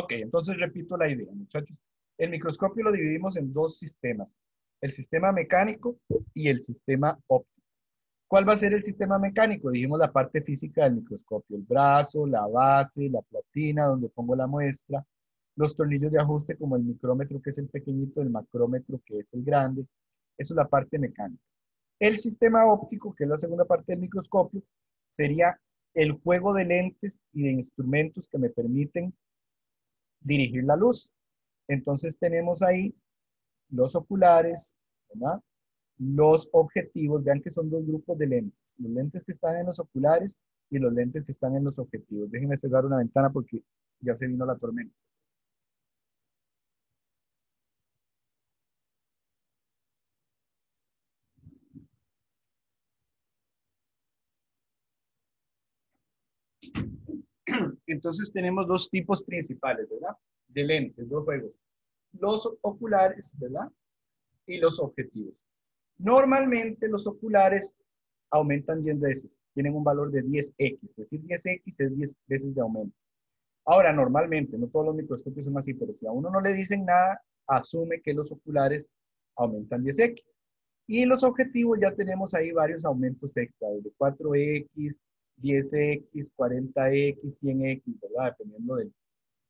Ok, entonces repito la idea, muchachos. El microscopio lo dividimos en dos sistemas, el sistema mecánico y el sistema óptico. ¿Cuál va a ser el sistema mecánico? Dijimos la parte física del microscopio, el brazo, la base, la platina donde pongo la muestra, los tornillos de ajuste como el micrómetro que es el pequeñito, el macrómetro que es el grande. Eso es la parte mecánica. El sistema óptico, que es la segunda parte del microscopio, sería el juego de lentes y de instrumentos que me permiten dirigir la luz. Entonces tenemos ahí los oculares, ¿verdad? Los objetivos, vean que son dos grupos de lentes, los lentes que están en los oculares y los lentes que están en los objetivos. Déjenme cerrar una ventana porque ya se vino la tormenta. Entonces tenemos dos tipos principales, ¿verdad? De lentes, dos juegos. Los oculares, ¿verdad? Y los objetivos. Normalmente los oculares aumentan 10 veces, tienen un valor de 10x, es decir, 10x es 10 veces de aumento. Ahora, normalmente, no todos los microscopios son así, pero si a uno no le dicen nada, asume que los oculares aumentan 10x. Y los objetivos ya tenemos ahí varios aumentos extra, de 4x, 10x, 40x, 100x, ¿verdad? Dependiendo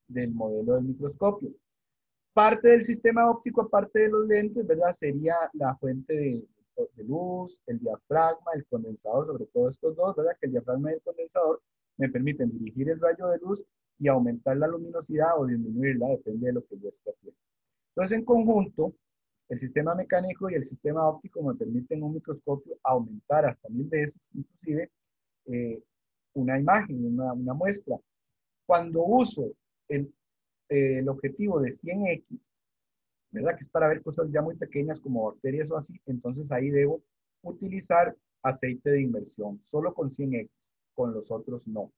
del modelo del microscopio. Parte del sistema óptico, aparte de los lentes, ¿verdad? Sería la fuente de luz, el diafragma, el condensador, sobre todo estos dos, ¿verdad? Que el diafragma y el condensador me permiten dirigir el rayo de luz y aumentar la luminosidad o disminuirla, depende de lo que yo esté haciendo. Entonces, en conjunto, el sistema mecánico y el sistema óptico me permiten un microscopio aumentar hasta 1000 veces, inclusive, una imagen, una muestra. Cuando uso el objetivo de 100x, ¿verdad? Que es para ver cosas ya muy pequeñas como bacterias o así, entonces ahí debo utilizar aceite de inmersión, solo con 100x, con los otros no.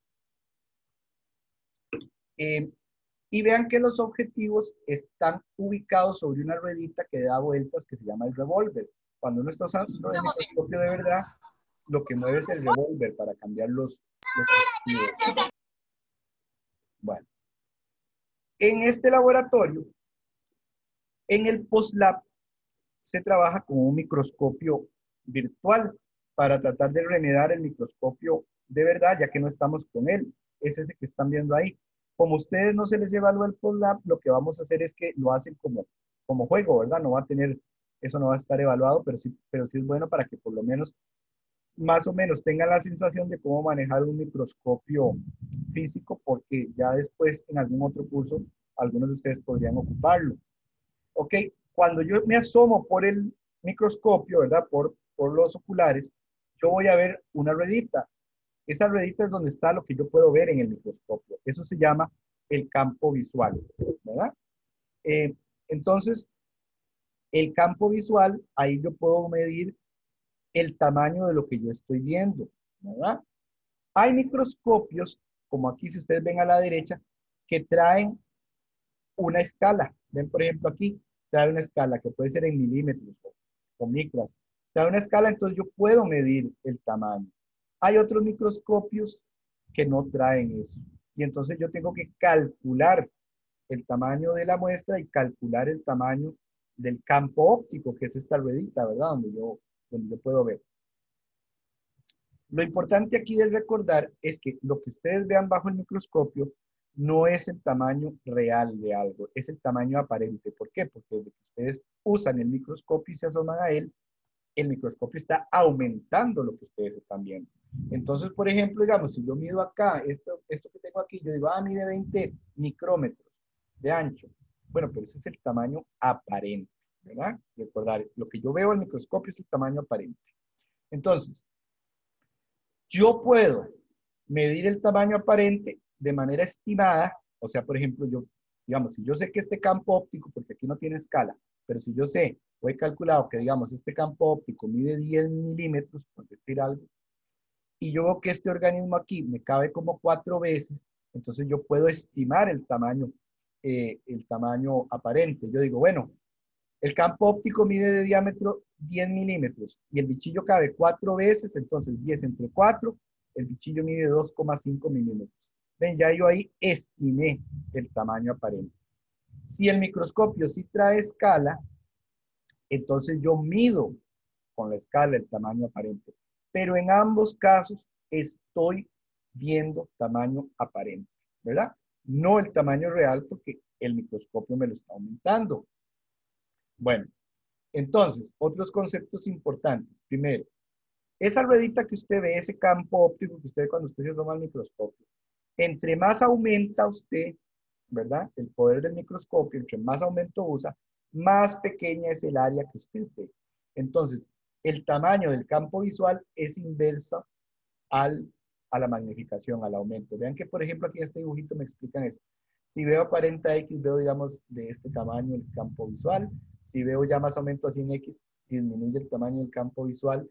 Y vean que los objetivos están ubicados sobre una ruedita que da vueltas que se llama el revólver. Cuando uno está usando el microscopio de verdad, lo que mueve es el revólver para cambiar los objetivos. Bueno, en este laboratorio, en el PostLab, se trabaja con un microscopio virtual para tratar de remediar el microscopio de verdad, ya que no estamos con él. Es ese que están viendo ahí. Como a ustedes no se les evalúa el PostLab, lo que vamos a hacer es que lo hacen como juego, ¿verdad? No va a tener, eso no va a estar evaluado, pero sí es bueno para que por lo menos, más o menos, tengan la sensación de cómo manejar un microscopio físico, porque ya después, en algún otro curso, algunos de ustedes podrían ocuparlo. ¿Ok? Cuando yo me asomo por el microscopio, ¿verdad? Por los oculares, yo voy a ver una ruedita. Esa ruedita es donde está lo que yo puedo ver en el microscopio. Eso se llama el campo visual, ¿verdad? Entonces, el campo visual, ahí yo puedo medir el tamaño de lo que yo estoy viendo, ¿verdad? Hay microscopios, como aquí si ustedes ven a la derecha, que traen una escala. Ven, por ejemplo, aquí trae una escala que puede ser en milímetros o micras. Trae una escala, entonces yo puedo medir el tamaño. Hay otros microscopios que no traen eso. Y entonces yo tengo que calcular el tamaño de la muestra y calcular el tamaño del campo óptico, que es esta ruedita, ¿verdad? Donde yo puedo ver. Lo importante aquí de recordar es que lo que ustedes vean bajo el microscopio no es el tamaño real de algo, es el tamaño aparente. ¿Por qué? Porque desde que ustedes usan el microscopio y se asoman a él, el microscopio está aumentando lo que ustedes están viendo. Entonces, por ejemplo, digamos, si yo mido acá, esto que tengo aquí, yo digo, mide 20 micrómetros de ancho. Bueno, pero ese es el tamaño aparente, ¿verdad? Recordar, lo que yo veo al microscopio es el tamaño aparente. Entonces, yo puedo medir el tamaño aparente de manera estimada, o sea, por ejemplo, digamos, si yo sé que este campo óptico, porque aquí no tiene escala, pero si yo sé, o he calculado que, digamos, este campo óptico mide 10 milímetros, por decir algo, y yo veo que este organismo aquí me cabe como 4 veces, entonces yo puedo estimar el tamaño aparente. Yo digo, bueno, el campo óptico mide de diámetro 10 milímetros y el bichillo cabe 4 veces, entonces 10 entre 4, el bichillo mide 2,5 milímetros. Ven, ya yo ahí estimé el tamaño aparente. Si el microscopio sí trae escala, entonces yo mido con la escala el tamaño aparente. Pero en ambos casos estoy viendo tamaño aparente, ¿verdad? No el tamaño real porque el microscopio me lo está aumentando. Bueno, entonces, otros conceptos importantes. Primero, esa ruedita que usted ve, ese campo óptico que usted ve cuando usted se asoma al microscopio, entre más aumenta usted, ¿verdad? El poder del microscopio, entre más aumento usa, más pequeña es el área que usted ve. Entonces, el tamaño del campo visual es inversa a la magnificación, al aumento. Vean que, por ejemplo, aquí en este dibujito me explican eso. Si veo 40x, veo, digamos, de este tamaño el campo visual. Si veo ya más aumento a 100x, disminuye el tamaño del campo visual.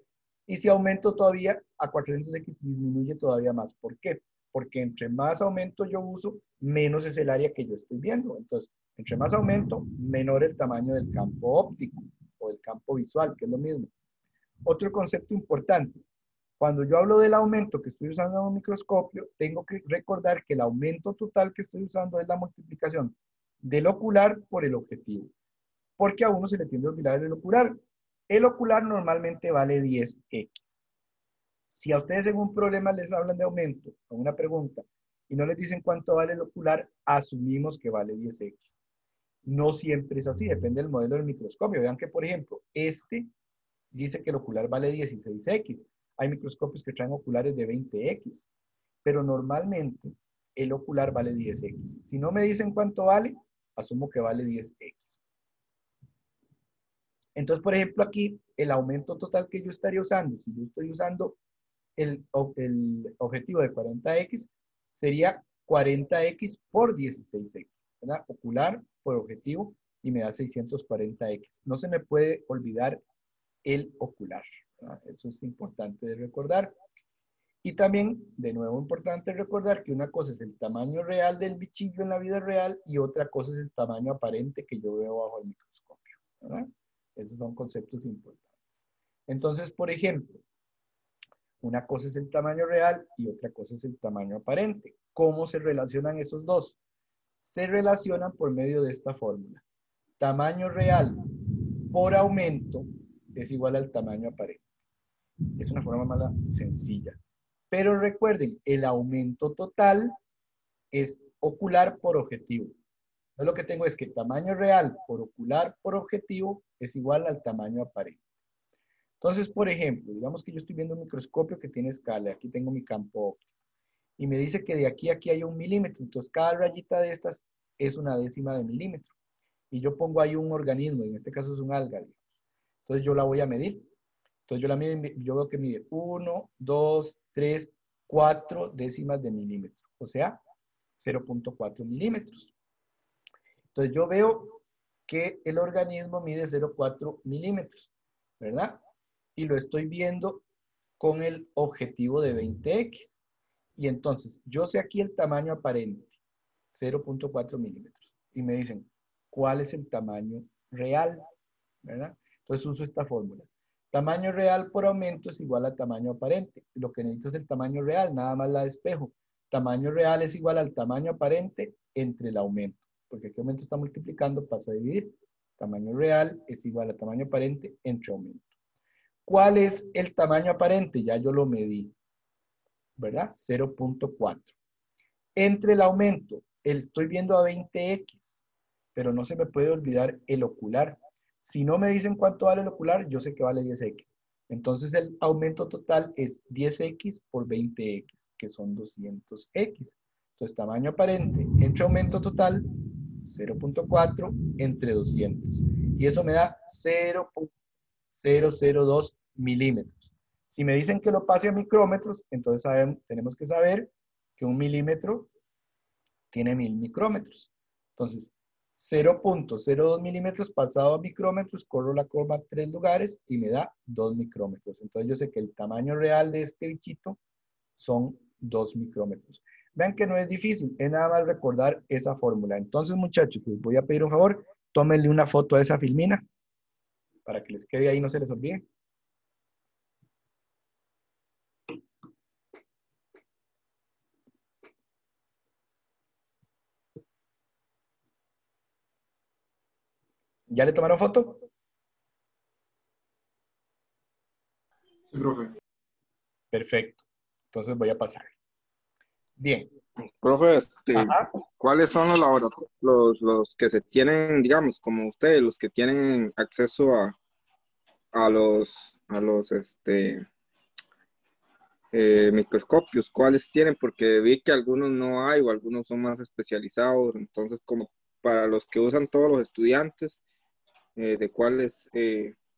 Y si aumento todavía a 400x, disminuye todavía más. ¿Por qué? Porque entre más aumento yo uso, menos es el área que yo estoy viendo. Entonces, entre más aumento, menor el tamaño del campo óptico o del campo visual, que es lo mismo. Otro concepto importante. Cuando yo hablo del aumento que estoy usando en un microscopio, tengo que recordar que el aumento total que estoy usando es la multiplicación del ocular por el objetivo. Porque a uno se le tiende a olvidar el ocular. El ocular normalmente vale 10x. Si a ustedes en un problema les hablan de aumento, con una pregunta, y no les dicen cuánto vale el ocular, asumimos que vale 10x. No siempre es así, depende del modelo del microscopio. Vean que, por ejemplo, este dice que el ocular vale 16x. Hay microscopios que traen oculares de 20x, pero normalmente el ocular vale 10x. Si no me dicen cuánto vale, asumo que vale 10x. Entonces, por ejemplo, aquí el aumento total que yo estaría usando, si yo estoy usando el objetivo de 40x, sería 40x por 16x, ¿verdad? Ocular por objetivo y me da 640x. No se me puede olvidar el ocular, ¿verdad? Eso es importante de recordar. Y también, de nuevo, importante recordar que una cosa es el tamaño real del bichillo en la vida real y otra cosa es el tamaño aparente que yo veo bajo el microscopio, ¿verdad? Esos son conceptos importantes. Entonces, por ejemplo, una cosa es el tamaño real y otra cosa es el tamaño aparente. ¿Cómo se relacionan esos dos? Se relacionan por medio de esta fórmula. Tamaño real por aumento es igual al tamaño aparente. Es una forma más sencilla. Pero recuerden, el aumento total es ocular por objetivo. Entonces lo que tengo es que tamaño real por ocular por objetivo es igual al tamaño aparente. Entonces, por ejemplo, digamos que yo estoy viendo un microscopio que tiene escala. Aquí tengo mi campo óptico. Y me dice que de aquí a aquí hay 1 milímetro. Entonces, cada rayita de estas es 1/10 de milímetro. Y yo pongo ahí un organismo, en este caso es un alga. Entonces, yo la voy a medir. Entonces, yo veo que mide 1, 2, 3, 4 décimas de milímetro. O sea, 0.4 milímetros. Entonces, yo veo que el organismo mide 0.4 milímetros, ¿verdad? Y lo estoy viendo con el objetivo de 20x. Y entonces, yo sé aquí el tamaño aparente, 0.4 milímetros. Y me dicen, ¿cuál es el tamaño real? ¿Verdad? Entonces uso esta fórmula. Tamaño real por aumento es igual a tamaño aparente. Lo que necesito es el tamaño real, nada más la despejo. Tamaño real es igual al tamaño aparente entre el aumento. Porque aquí aumento está multiplicando, pasa a dividir. Tamaño real es igual a tamaño aparente entre aumento. ¿Cuál es el tamaño aparente? Ya yo lo medí, ¿verdad? 0.4. Entre el aumento, estoy viendo a 20x, pero no se me puede olvidar el ocular. Si no me dicen cuánto vale el ocular, yo sé que vale 10x. Entonces el aumento total es 10x por 20x, que son 200x. Entonces tamaño aparente entre aumento total, 0.4 entre 200. Y eso me da 0.002 milímetros. Si me dicen que lo pase a micrómetros, entonces tenemos que saber que 1 milímetro tiene 1000 micrómetros. Entonces, 0.02 milímetros pasado a micrómetros, corro la curva 3 lugares y me da 2 micrómetros. Entonces, yo sé que el tamaño real de este bichito son 2 micrómetros. Vean que no es difícil, es nada más recordar esa fórmula. Entonces, muchachos, les voy a pedir un favor, tómenle una foto a esa filmina para que les quede ahí, no se les olvide. ¿Ya le tomaron foto? Sí, profe. Perfecto. Entonces voy a pasar. Bien. Profe, Ajá. ¿cuáles son los laboratorios, los que se tienen, digamos, como ustedes, los que tienen acceso a los microscopios? ¿Cuáles tienen? Porque vi que algunos no hay o algunos son más especializados. Entonces, como para los que usan todos los estudiantes, ¿de cuáles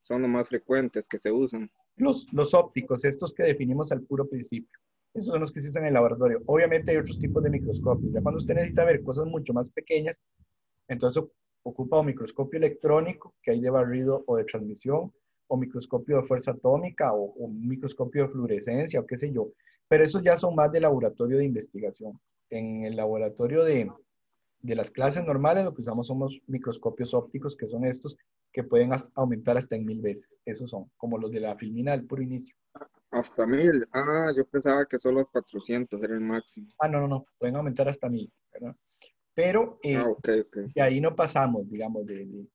son los más frecuentes que se usan? Los ópticos, estos que definimos al puro principio. Esos son los que se usan en el laboratorio. Obviamente hay otros tipos de microscopios. Ya cuando usted necesita ver cosas mucho más pequeñas, entonces ocupa un microscopio electrónico que hay de barrido o de transmisión, o microscopio de fuerza atómica, o un microscopio de fluorescencia, o qué sé yo. Pero esos ya son más de laboratorio de investigación. En el laboratorio de las clases normales, lo que usamos son los microscopios ópticos, que son estos que pueden aumentar hasta en 1000 veces. Esos son como los de la filmina del puro inicio. Hasta 1000. Ah, yo pensaba que solo 400 era el máximo. Ah, no, no, no, pueden aumentar hasta 1000, ¿verdad? Pero Ah, ok, ok. de ahí no pasamos, digamos, de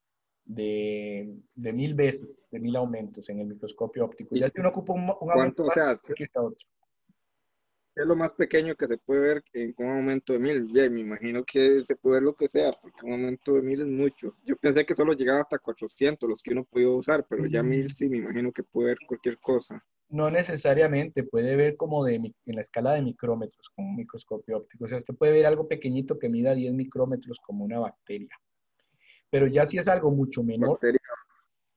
1000 veces, de 1000 aumentos en el microscopio óptico. ¿Y Ya si uno ocupa un aumento cuánto, o más, sea, aquí está otro. qué es lo más pequeño que se puede ver con un aumento de 1000? Bien, me imagino que se puede ver lo que sea, porque un aumento de 1000 es mucho. Yo pensé que solo llegaba hasta 400, los que uno podía usar, pero ya 1000 sí, me imagino que puede ver cualquier cosa. No necesariamente, puede ver como en la escala de micrómetros con un microscopio óptico. O sea, usted puede ver algo pequeñito que mida 10 micrómetros como una bacteria. Pero ya si es algo mucho menor, Bacterias,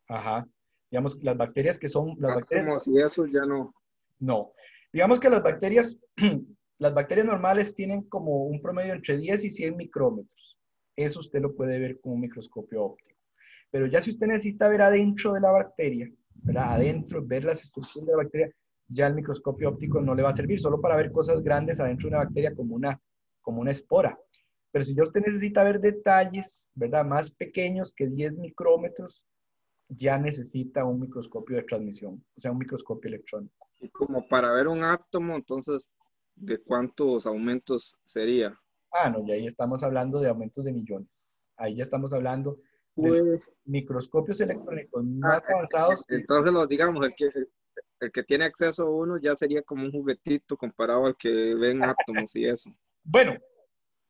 ajá, digamos, las bacterias que son, las bacterias, átomos y eso ya no. no. Digamos que las bacterias normales tienen como un promedio entre 10 y 100 micrómetros. Eso usted lo puede ver con un microscopio óptico. Pero ya si usted necesita ver adentro de la bacteria, ¿verdad? Adentro, ver las estructuras de la bacteria, ya el microscopio óptico no le va a servir solo para ver cosas grandes adentro de una bacteria como una espora. Pero si ya usted necesita ver detalles, ¿verdad? Más pequeños que 10 micrómetros, ya necesita un microscopio de transmisión, o sea, un microscopio electrónico. Y como para ver un átomo, entonces, ¿de cuántos aumentos sería? Ah, no, ya ahí estamos hablando de aumentos de millones. Ahí ya estamos hablando de los Pues, microscopios electrónicos ah, más avanzados. entonces, digamos, el que tiene acceso a uno ya sería como un juguetito comparado al que ven átomos y eso. Bueno,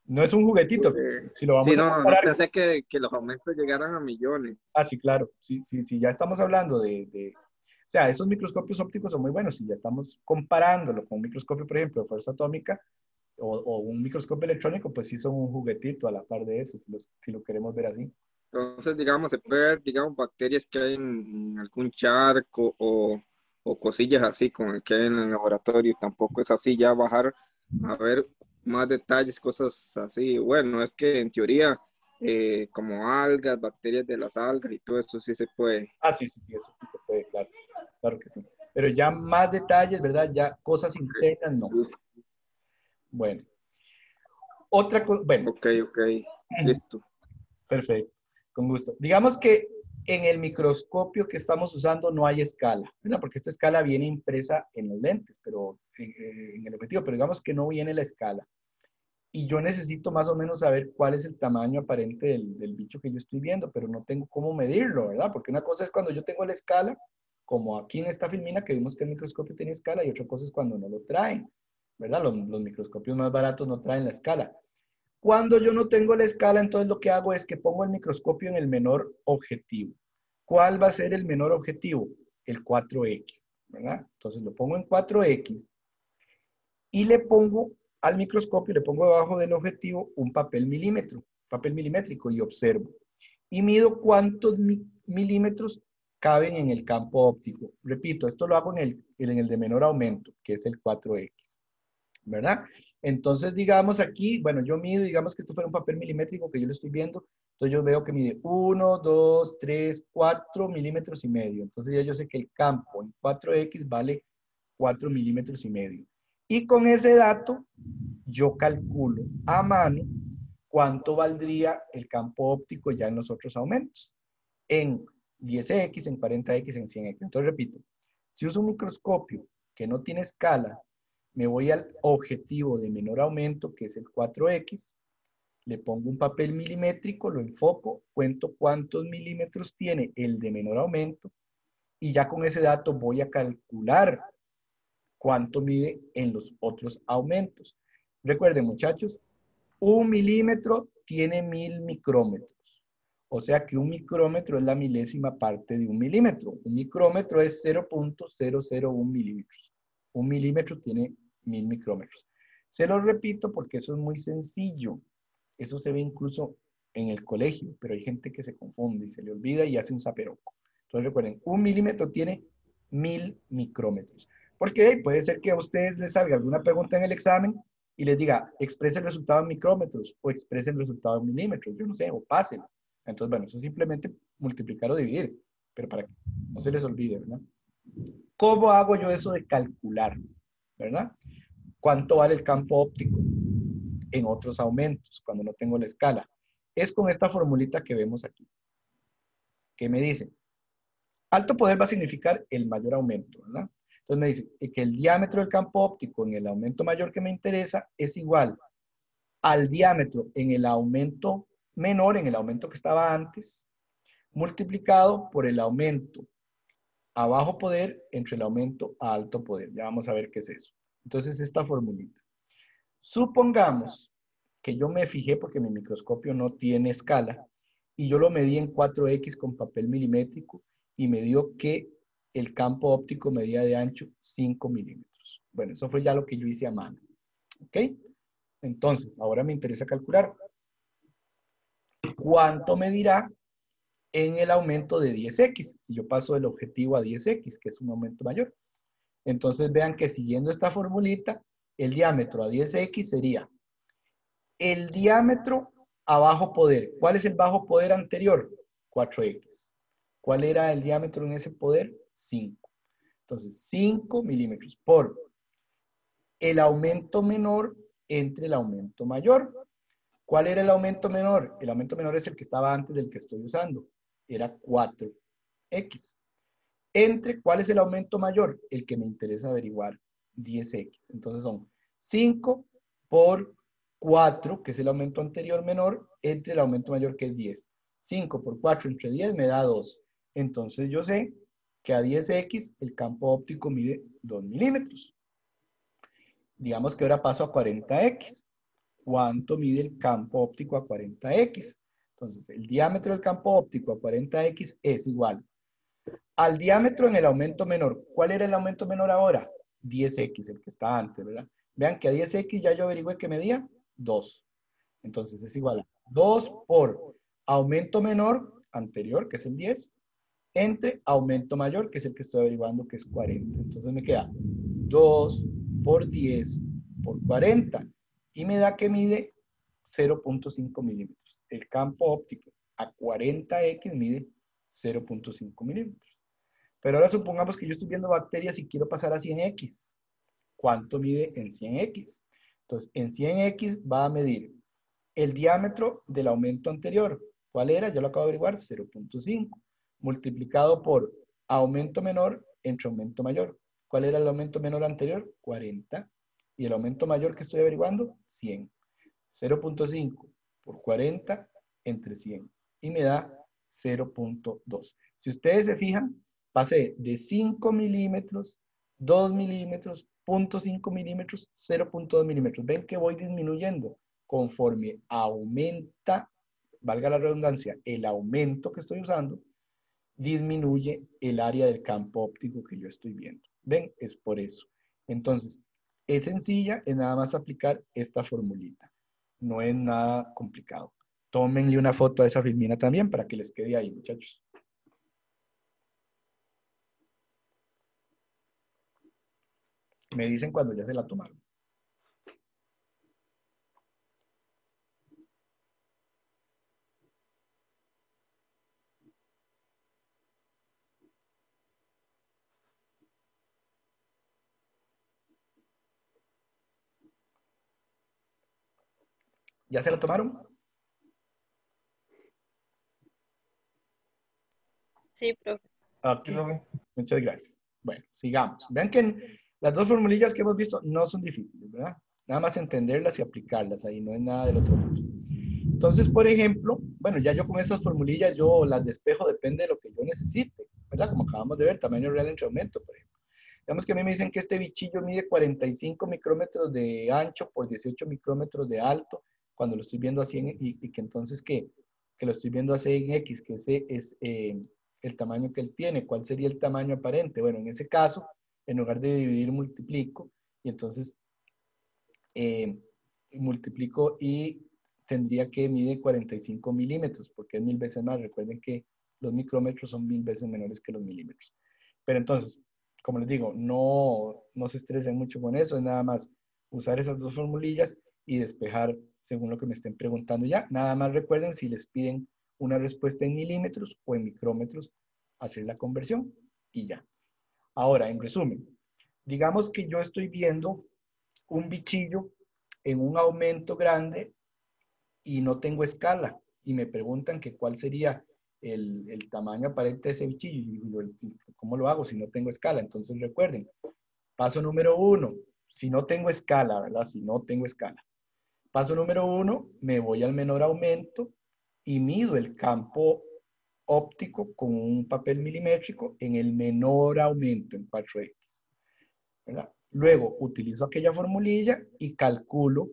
no es un juguetito. Si lo Sí, vamos a no comparar, pensé que los aumentos llegaran a millones. ah, sí, claro. Sí, sí, sí, ya estamos hablando o sea, esos microscopios ópticos son muy buenos. Si ya estamos comparándolo con un microscopio, por ejemplo, de fuerza atómica o un microscopio electrónico, pues sí son un juguetito a la par de eso, si lo queremos ver así. Entonces, digamos, se puede ver, digamos, bacterias que hay en algún charco o cosillas así con el que hay en el laboratorio. Tampoco es así ya bajar a ver más detalles, cosas así. Bueno, es que en teoría, como algas, bacterias de las algas y todo eso sí se puede. Ah, sí, sí, sí, eso sí se puede, claro. Claro que sí. Pero ya más detalles, ¿verdad? Ya cosas internas, no. Bueno, otra cosa, bueno, Ok, ok, listo. perfecto, con gusto. Digamos que en el microscopio que estamos usando no hay escala, ¿verdad? Porque esta escala viene impresa en los lentes, pero en el objetivo, pero digamos que no viene la escala. Y yo necesito más o menos saber cuál es el tamaño aparente del bicho que yo estoy viendo, pero no tengo cómo medirlo, ¿verdad? Porque una cosa es cuando yo tengo la escala, como aquí en esta filmina que vimos que el microscopio tiene escala, y otra cosa es cuando no lo traen, ¿verdad? Los microscopios más baratos no traen la escala. Cuando yo no tengo la escala, entonces lo que hago es que pongo el microscopio en el menor objetivo. ¿Cuál va a ser el menor objetivo? El 4X, ¿verdad? Entonces lo pongo en 4X y le pongo al microscopio, le pongo debajo del objetivo un papel milimétrico y observo. Y mido cuántos milímetros caben en el campo óptico. Repito, esto lo hago en el de menor aumento, que es el 4X. ¿Verdad? Entonces, digamos aquí, bueno, yo mido, digamos que esto fuera un papel milimétrico que yo lo estoy viendo, entonces yo veo que mide 1, 2, 3, 4 milímetros y medio. Entonces ya yo sé que el campo en 4X vale 4 milímetros y medio. Y con ese dato, yo calculo a mano cuánto valdría el campo óptico ya en los otros aumentos. En 10X, en 40X, en 100X. Entonces, repito, si uso un microscopio que no tiene escala, me voy al objetivo de menor aumento, que es el 4X, Le pongo un papel milimétrico, lo enfoco, cuento cuántos milímetros tiene el de menor aumento y ya con ese dato voy a calcular cuánto mide en los otros aumentos. Recuerden, muchachos, 1 milímetro tiene 1000 micrómetros. O sea que 1 micrómetro es la milésima parte de 1 milímetro. 1 micrómetro es 0.001 milímetros. 1 milímetro tiene 1000 micrómetros. Se lo repito porque eso es muy sencillo. Eso se ve incluso en el colegio, pero hay gente que se confunde y se le olvida y hace un zaperoco. Entonces recuerden, 1 milímetro tiene 1000 micrómetros. Porque puede ser que a ustedes les salga alguna pregunta en el examen y les diga, exprese el resultado en micrómetros o exprese el resultado en milímetros, yo no sé, o pasen. Entonces, bueno, eso es simplemente multiplicar o dividir, pero para que no se les olvide, ¿verdad? ¿Cómo hago yo eso de calcular, verdad? ¿Cuánto vale el campo óptico en otros aumentos cuando no tengo la escala? Es con esta formulita que vemos aquí. ¿Qué me dice? Alto poder va a significar el mayor aumento, ¿verdad? Entonces me dice que el diámetro del campo óptico en el aumento mayor que me interesa es igual al diámetro en el aumento menor, en el aumento que estaba antes, multiplicado por el aumento a bajo poder entre el aumento a alto poder. Ya vamos a ver qué es eso. Entonces, esta formulita. Supongamos que yo me fijé, porque mi microscopio no tiene escala, y yo lo medí en 4X con papel milimétrico, y me dio que el campo óptico medía de ancho 5 milímetros. Bueno, eso fue ya lo que yo hice a mano. ¿Ok? Entonces, ahora me interesa calcular cuánto medirá en el aumento de 10X, si yo paso del objetivo a 10X, que es un aumento mayor. Entonces vean que siguiendo esta formulita, el diámetro a 10X sería el diámetro a bajo poder. ¿Cuál es el bajo poder anterior? 4X. ¿Cuál era el diámetro en ese poder? 5. Entonces, 5 milímetros por el aumento menor entre el aumento mayor. ¿Cuál era el aumento menor? El aumento menor es el que estaba antes del que estoy usando. Era 4X. Entre, ¿cuál es el aumento mayor? El que me interesa averiguar, 10X. Entonces son 5 por 4, que es el aumento anterior menor, entre el aumento mayor, que es 10. 5 por 4 entre 10 me da 2. Entonces yo sé que a 10X el campo óptico mide 2 milímetros. Digamos que ahora paso a 40X. ¿Cuánto mide el campo óptico a 40X? Entonces, el diámetro del campo óptico a 40X es igual al diámetro en el aumento menor. ¿Cuál era el aumento menor ahora? 10X, el que está antes, ¿verdad? Vean que a 10X ya yo averigüé que medía 2. Entonces es igual a 2 por aumento menor anterior, que es el 10, entre aumento mayor, que es el que estoy averiguando, que es 40. Entonces me queda 2 por 10 por 40. Y me da que mide 0.5 milímetros. El campo óptico a 40X mide 0.5 milímetros. Pero ahora supongamos que yo estoy viendo bacterias y quiero pasar a 100X. ¿Cuánto mide en 100X? Entonces, en 100X va a medir el diámetro del aumento anterior. ¿Cuál era? Ya lo acabo de averiguar, 0.5. Multiplicado por aumento menor entre aumento mayor. ¿Cuál era el aumento menor anterior? 40. Y el aumento mayor que estoy averiguando, 100. 0.5 por 40 entre 100. Y me da 0.2. Si ustedes se fijan, pasé de 5 milímetros, 2 milímetros, 0.5 milímetros, 0.2 milímetros. Ven que voy disminuyendo conforme aumenta, valga la redundancia, el aumento que estoy usando, disminuye el área del campo óptico que yo estoy viendo. ¿Ven? Es por eso. Entonces, es sencilla, es nada más aplicar esta formulita. No es nada complicado. Tómenle una foto a esa filmina también para que les quede ahí, muchachos. Me dicen cuando ya se la tomaron. ¿Ya se la tomaron? Sí, profe. Ok, muchas gracias. Bueno, sigamos. Vean que las dos formulillas que hemos visto no son difíciles, ¿verdad? Nada más entenderlas y aplicarlas ahí, no es nada del otro mundo. Entonces, por ejemplo, bueno, ya yo con estas formulillas yo las despejo, depende de lo que yo necesite, ¿verdad? Como acabamos de ver, tamaño real entre aumento, por ejemplo. Digamos que a mí me dicen que este bichillo mide 45 micrómetros de ancho por 18 micrómetros de alto, cuando lo estoy viendo así, y que entonces que lo estoy viendo así en X, que ese es el tamaño que él tiene. ¿Cuál sería el tamaño aparente? Bueno, en ese caso, en lugar de dividir, multiplico, y entonces multiplico y tendría que medir 45 milímetros, porque es 1000 veces más. Recuerden que los micrómetros son 1000 veces menores que los milímetros. Pero entonces, como les digo, no se estresen mucho con eso, es nada más usar esas dos formulillas y despejar según lo que me estén preguntando ya. Nada más recuerden, si les piden una respuesta en milímetros o en micrómetros, hacer la conversión y ya. Ahora, en resumen, digamos que yo estoy viendo un bichillo en un aumento grande y no tengo escala, y me preguntan que cuál sería el tamaño aparente de ese bichillo, y digo, ¿cómo lo hago si no tengo escala? Entonces recuerden, paso número 1, si no tengo escala, ¿verdad? Si no tengo escala. Paso número 1, me voy al menor aumento y mido el campo óptico con un papel milimétrico en el menor aumento, en 4X, ¿verdad? Luego utilizo aquella formulilla y calculo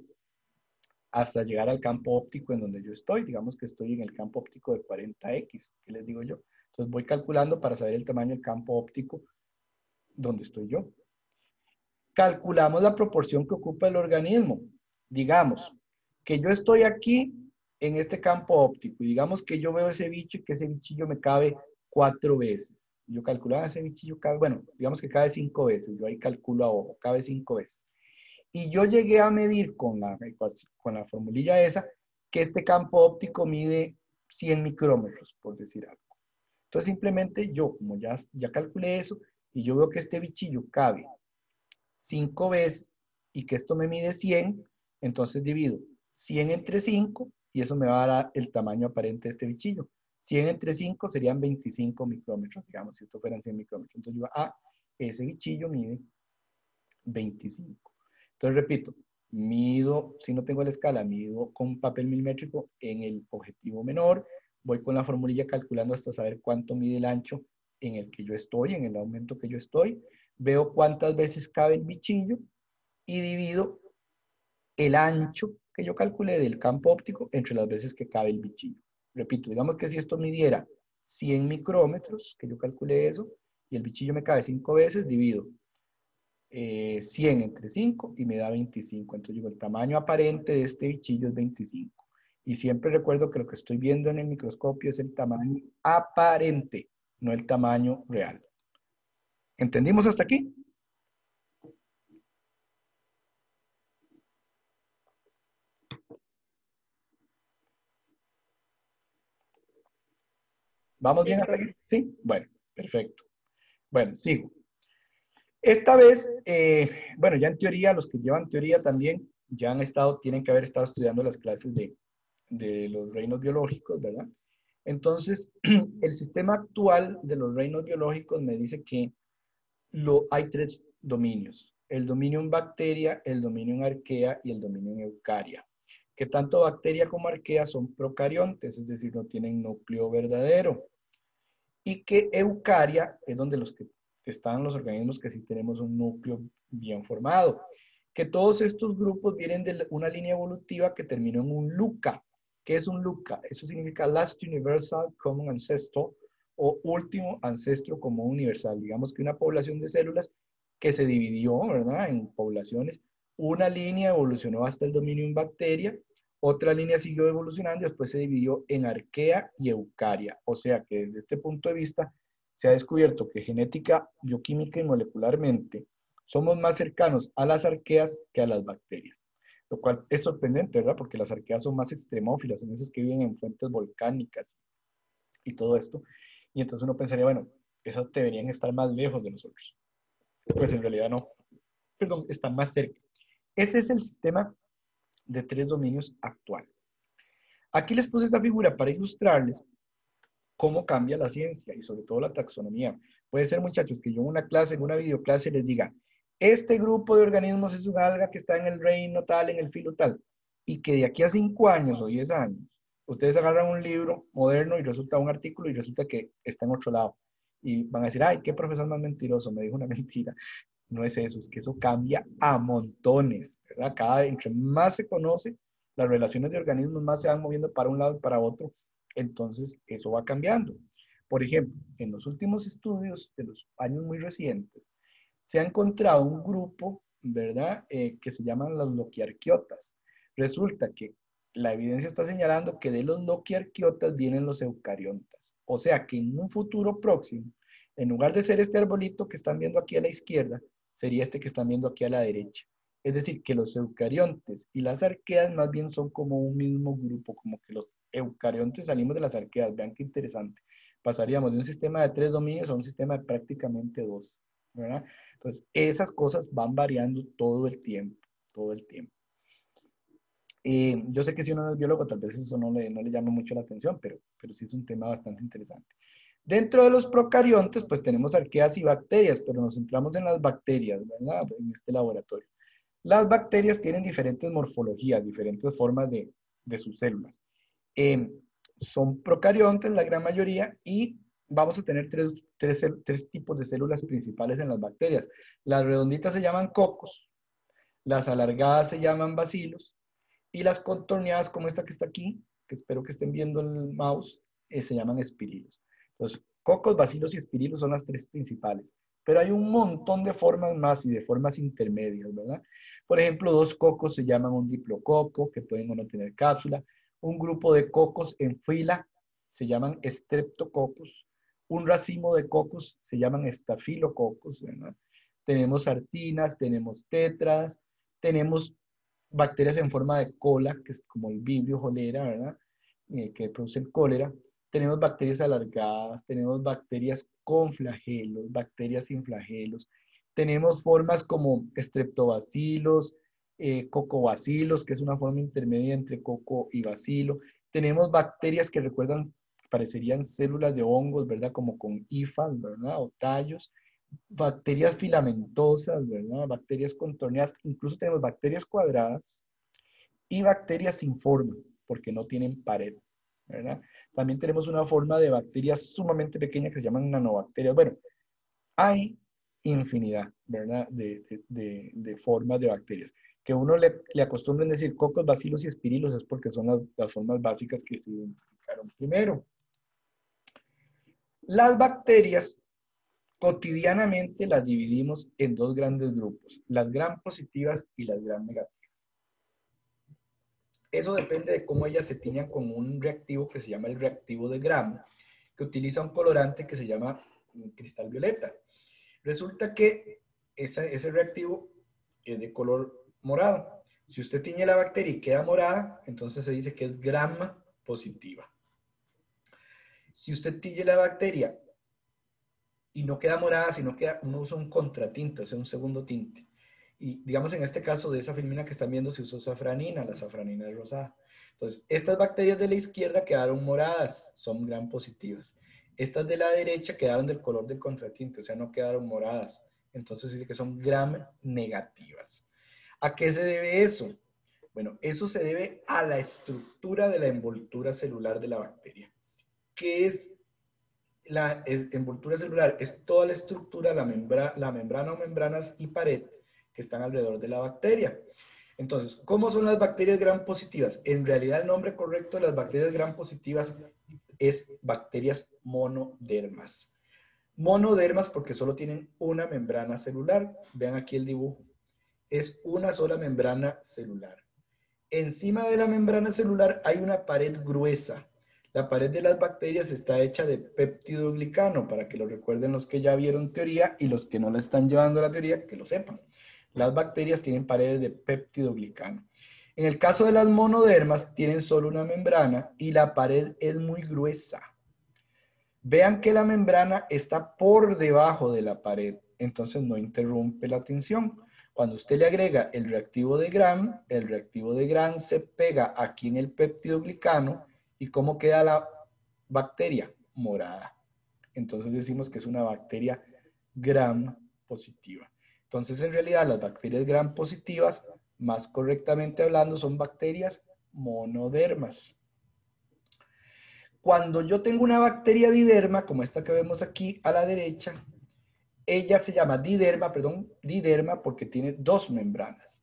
hasta llegar al campo óptico en donde yo estoy. Digamos que estoy en el campo óptico de 40X, ¿qué les digo yo? Entonces voy calculando para saber el tamaño del campo óptico donde estoy yo. Calculamos la proporción que ocupa el organismo. Digamos que yo estoy aquí en este campo óptico y digamos que yo veo ese bicho y que ese bichillo me cabe 4 veces. Yo calculaba ese bichillo cabe, bueno, digamos que cabe 5 veces. Yo ahí calculo a ojo, cabe 5 veces. Y yo llegué a medir con la formulilla esa que este campo óptico mide 100 micrómetros, por decir algo. Entonces simplemente yo, como ya calculé eso, y yo veo que este bichillo cabe 5 veces y que esto me mide 100, entonces divido 100 entre 5 y eso me va a dar el tamaño aparente de este bichillo. 100 entre 5 serían 25 micrómetros, digamos, si esto fueran 100 micrómetros. Entonces yo, ese bichillo mide 25. Entonces repito, mido, si no tengo la escala, mido con papel milimétrico en el objetivo menor, voy con la formulilla calculando hasta saber cuánto mide el ancho en el que yo estoy, en el aumento que yo estoy, veo cuántas veces cabe el bichillo y divido el ancho que yo calculé del campo óptico entre las veces que cabe el bichillo. Repito, digamos que si esto midiera 100 micrómetros, que yo calculé eso, y el bichillo me cabe 5 veces, divido 100 entre 5 y me da 25. Entonces digo, el tamaño aparente de este bichillo es 25. Y siempre recuerdo que lo que estoy viendo en el microscopio es el tamaño aparente, no el tamaño real. ¿Entendimos hasta aquí? ¿Vamos bien hasta aquí? Sí. Bueno, perfecto. Bueno, sigo. Esta vez, bueno, ya en teoría, los que llevan teoría también ya tienen que haber estado estudiando las clases de los reinos biológicos, ¿verdad? Entonces, el sistema actual de los reinos biológicos me dice que hay 3 dominios. El dominio en bacteria, el dominio en arquea y el dominio en eucaria. Que tanto bacteria como arquea son procariontes, es decir, no tienen núcleo verdadero. Y que eucaria es donde están los organismos que sí tenemos un núcleo bien formado. Que todos estos grupos vienen de una línea evolutiva que terminó en un LUCA. ¿Qué es un LUCA? Eso significa Last Universal Common Ancestor o último ancestro común universal. Digamos que una población de células que se dividió, ¿verdad?, en poblaciones. Una línea evolucionó hasta el dominio en bacteria, otra línea siguió evolucionando y después se dividió en arquea y eucaria. O sea que desde este punto de vista se ha descubierto que genética, bioquímica y molecularmente somos más cercanos a las arqueas que a las bacterias. Lo cual es sorprendente, ¿verdad? Porque las arqueas son más extremófilas, son esas que viven en fuentes volcánicas y todo esto. Y entonces uno pensaría, bueno, esas deberían estar más lejos de nosotros. Pues en realidad no. Perdón, están más cerca. Ese es el sistema de 3 dominios actual. Aquí les puse esta figura para ilustrarles cómo cambia la ciencia y sobre todo la taxonomía. Puede ser, muchachos, que yo en una clase, en una videoclase les diga, este grupo de organismos es un alga que está en el reino tal, en el filo tal, y que de aquí a 5 años o 10 años ustedes agarran un libro moderno y resulta un artículo y resulta que está en otro lado. Y van a decir, ay, qué profesor más mentiroso, me dijo una mentira. No es eso, es que eso cambia a montones, ¿verdad? Entre más se conoce, las relaciones de organismos más se van moviendo para un lado y para otro. Entonces, eso va cambiando. Por ejemplo, en los últimos estudios de los años muy recientes, se ha encontrado un grupo, ¿verdad? Que se llaman los loquiarquiotas. Resulta que la evidencia está señalando que de los loquiarquiotas vienen los eucariontas. O sea que en un futuro próximo, en lugar de ser este arbolito que están viendo aquí a la izquierda, sería este que están viendo aquí a la derecha. Es decir, que los eucariontes y las arqueas más bien son como un mismo grupo, como que los eucariontes salimos de las arqueas. Vean qué interesante. Pasaríamos de un sistema de 3 dominios a un sistema de prácticamente 2, ¿verdad? Entonces, esas cosas van variando todo el tiempo, todo el tiempo. Yo sé que si uno no es biólogo, tal vez eso no le llama mucho la atención, pero sí es un tema bastante interesante. Dentro de los procariontes, pues tenemos arqueas y bacterias, pero nos centramos en las bacterias, ¿verdad? En este laboratorio. Las bacterias tienen diferentes morfologías, diferentes formas de sus células. Son procariontes la gran mayoría y vamos a tener tres tipos de células principales en las bacterias. Las redonditas se llaman cocos, las alargadas se llaman bacilos y las contorneadas como esta que está aquí, que espero que estén viendo el mouse, se llaman espirilos. Entonces, cocos, bacilos y espirilos son las tres principales. Pero hay un montón de formas más y de formas intermedias, ¿verdad? Por ejemplo, 2 cocos se llaman un diplococo, que pueden o no tener cápsula. Un grupo de cocos en fila se llaman streptococos. Un racimo de cocos se llaman estafilococos, ¿verdad? Tenemos arcinas, tenemos tetras, tenemos bacterias en forma de cola, que es como el vibrio cholera, ¿verdad? Que producen cólera. Tenemos bacterias alargadas, tenemos bacterias con flagelos, bacterias sin flagelos. Tenemos formas como streptobacilos, cocobacilos, que es una forma intermedia entre coco y bacilo. Tenemos bacterias que recuerdan, parecerían células de hongos, ¿verdad? Como con hifas, ¿verdad? O tallos. Bacterias filamentosas, ¿verdad? Bacterias contorneadas. Incluso tenemos bacterias cuadradas y bacterias sin forma, porque no tienen pared, ¿verdad? También tenemos una forma de bacterias sumamente pequeñas que se llaman nanobacterias. Bueno, hay infinidad, ¿verdad? De formas de bacterias. Que uno le acostumbren decir cocos, bacilos y espirilos es porque son las formas básicas que se identificaron primero. Las bacterias cotidianamente las dividimos en 2 grandes grupos, las gram positivas y las gram negativas. Eso depende de cómo ellas se tiñan con un reactivo que se llama el reactivo de Gram, que utiliza un colorante que se llama cristal violeta. Resulta que ese reactivo es de color morado. Si usted tiñe la bacteria y queda morada, entonces se dice que es Gram positiva. Si usted tiñe la bacteria y no queda morada, sino que uno usa un contratinte, o sea, un segundo tinte. Y digamos en este caso de esa filmina que están viendo se usó safranina, la safranina es rosada. Entonces, estas bacterias de la izquierda quedaron moradas, son gram positivas. Estas de la derecha quedaron del color del contratinte, o sea, no quedaron moradas. Entonces dice que son gram negativas. ¿A qué se debe eso? Bueno, eso se debe a la estructura de la envoltura celular de la bacteria. ¿Qué es la envoltura celular? Es toda la estructura, la membrana o membranas y pared que están alrededor de la bacteria. Entonces, ¿cómo son las bacterias gram positivas? En realidad el nombre correcto de las bacterias gram positivas es bacterias monodermas. Monodermas porque solo tienen una membrana celular. Vean aquí el dibujo. Es una sola membrana celular. Encima de la membrana celular hay una pared gruesa. La pared de las bacterias está hecha de péptidoglicano, para que lo recuerden los que ya vieron teoría y los que no la están llevando a la teoría, que lo sepan. Las bacterias tienen paredes de péptidoglicano. En el caso de las monodermas, tienen solo una membrana y la pared es muy gruesa. Vean que la membrana está por debajo de la pared, entonces no interrumpe la tensión. Cuando usted le agrega el reactivo de Gram se pega aquí en el péptidoglicano y ¿cómo queda la bacteria? Morada. Entonces decimos que es una bacteria Gram positiva. Entonces en realidad las bacterias Gram positivas, más correctamente hablando, son bacterias monodermas. Cuando yo tengo una bacteria diderma, como esta que vemos aquí a la derecha, ella se llama diderma porque tiene dos membranas.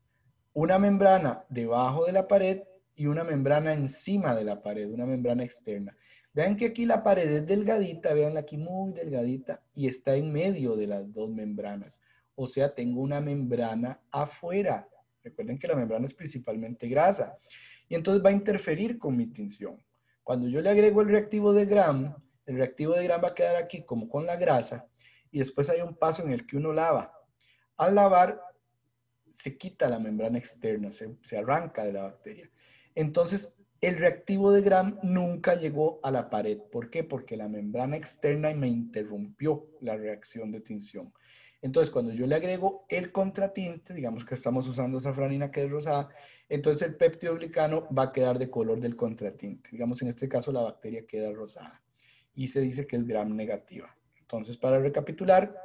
Una membrana debajo de la pared y una membrana encima de la pared, una membrana externa. Vean que aquí la pared es delgadita, veanla aquí muy delgadita y está en medio de las dos membranas. O sea, tengo una membrana afuera. Recuerden que la membrana es principalmente grasa. Y entonces va a interferir con mi tinción. Cuando yo le agrego el reactivo de Gram va a quedar aquí como con la grasa y después hay un paso en el que uno lava. Al lavar, se quita la membrana externa, se arranca de la bacteria. Entonces, el reactivo de Gram nunca llegó a la pared. ¿Por qué? Porque la membrana externa me interrumpió la reacción de tinción. Entonces, cuando yo le agrego el contratinte, digamos que estamos usando safranina que es rosada, entonces el peptidoglicano va a quedar de color del contratinte. Digamos, en este caso la bacteria queda rosada y se dice que es Gram negativa. Entonces, para recapitular,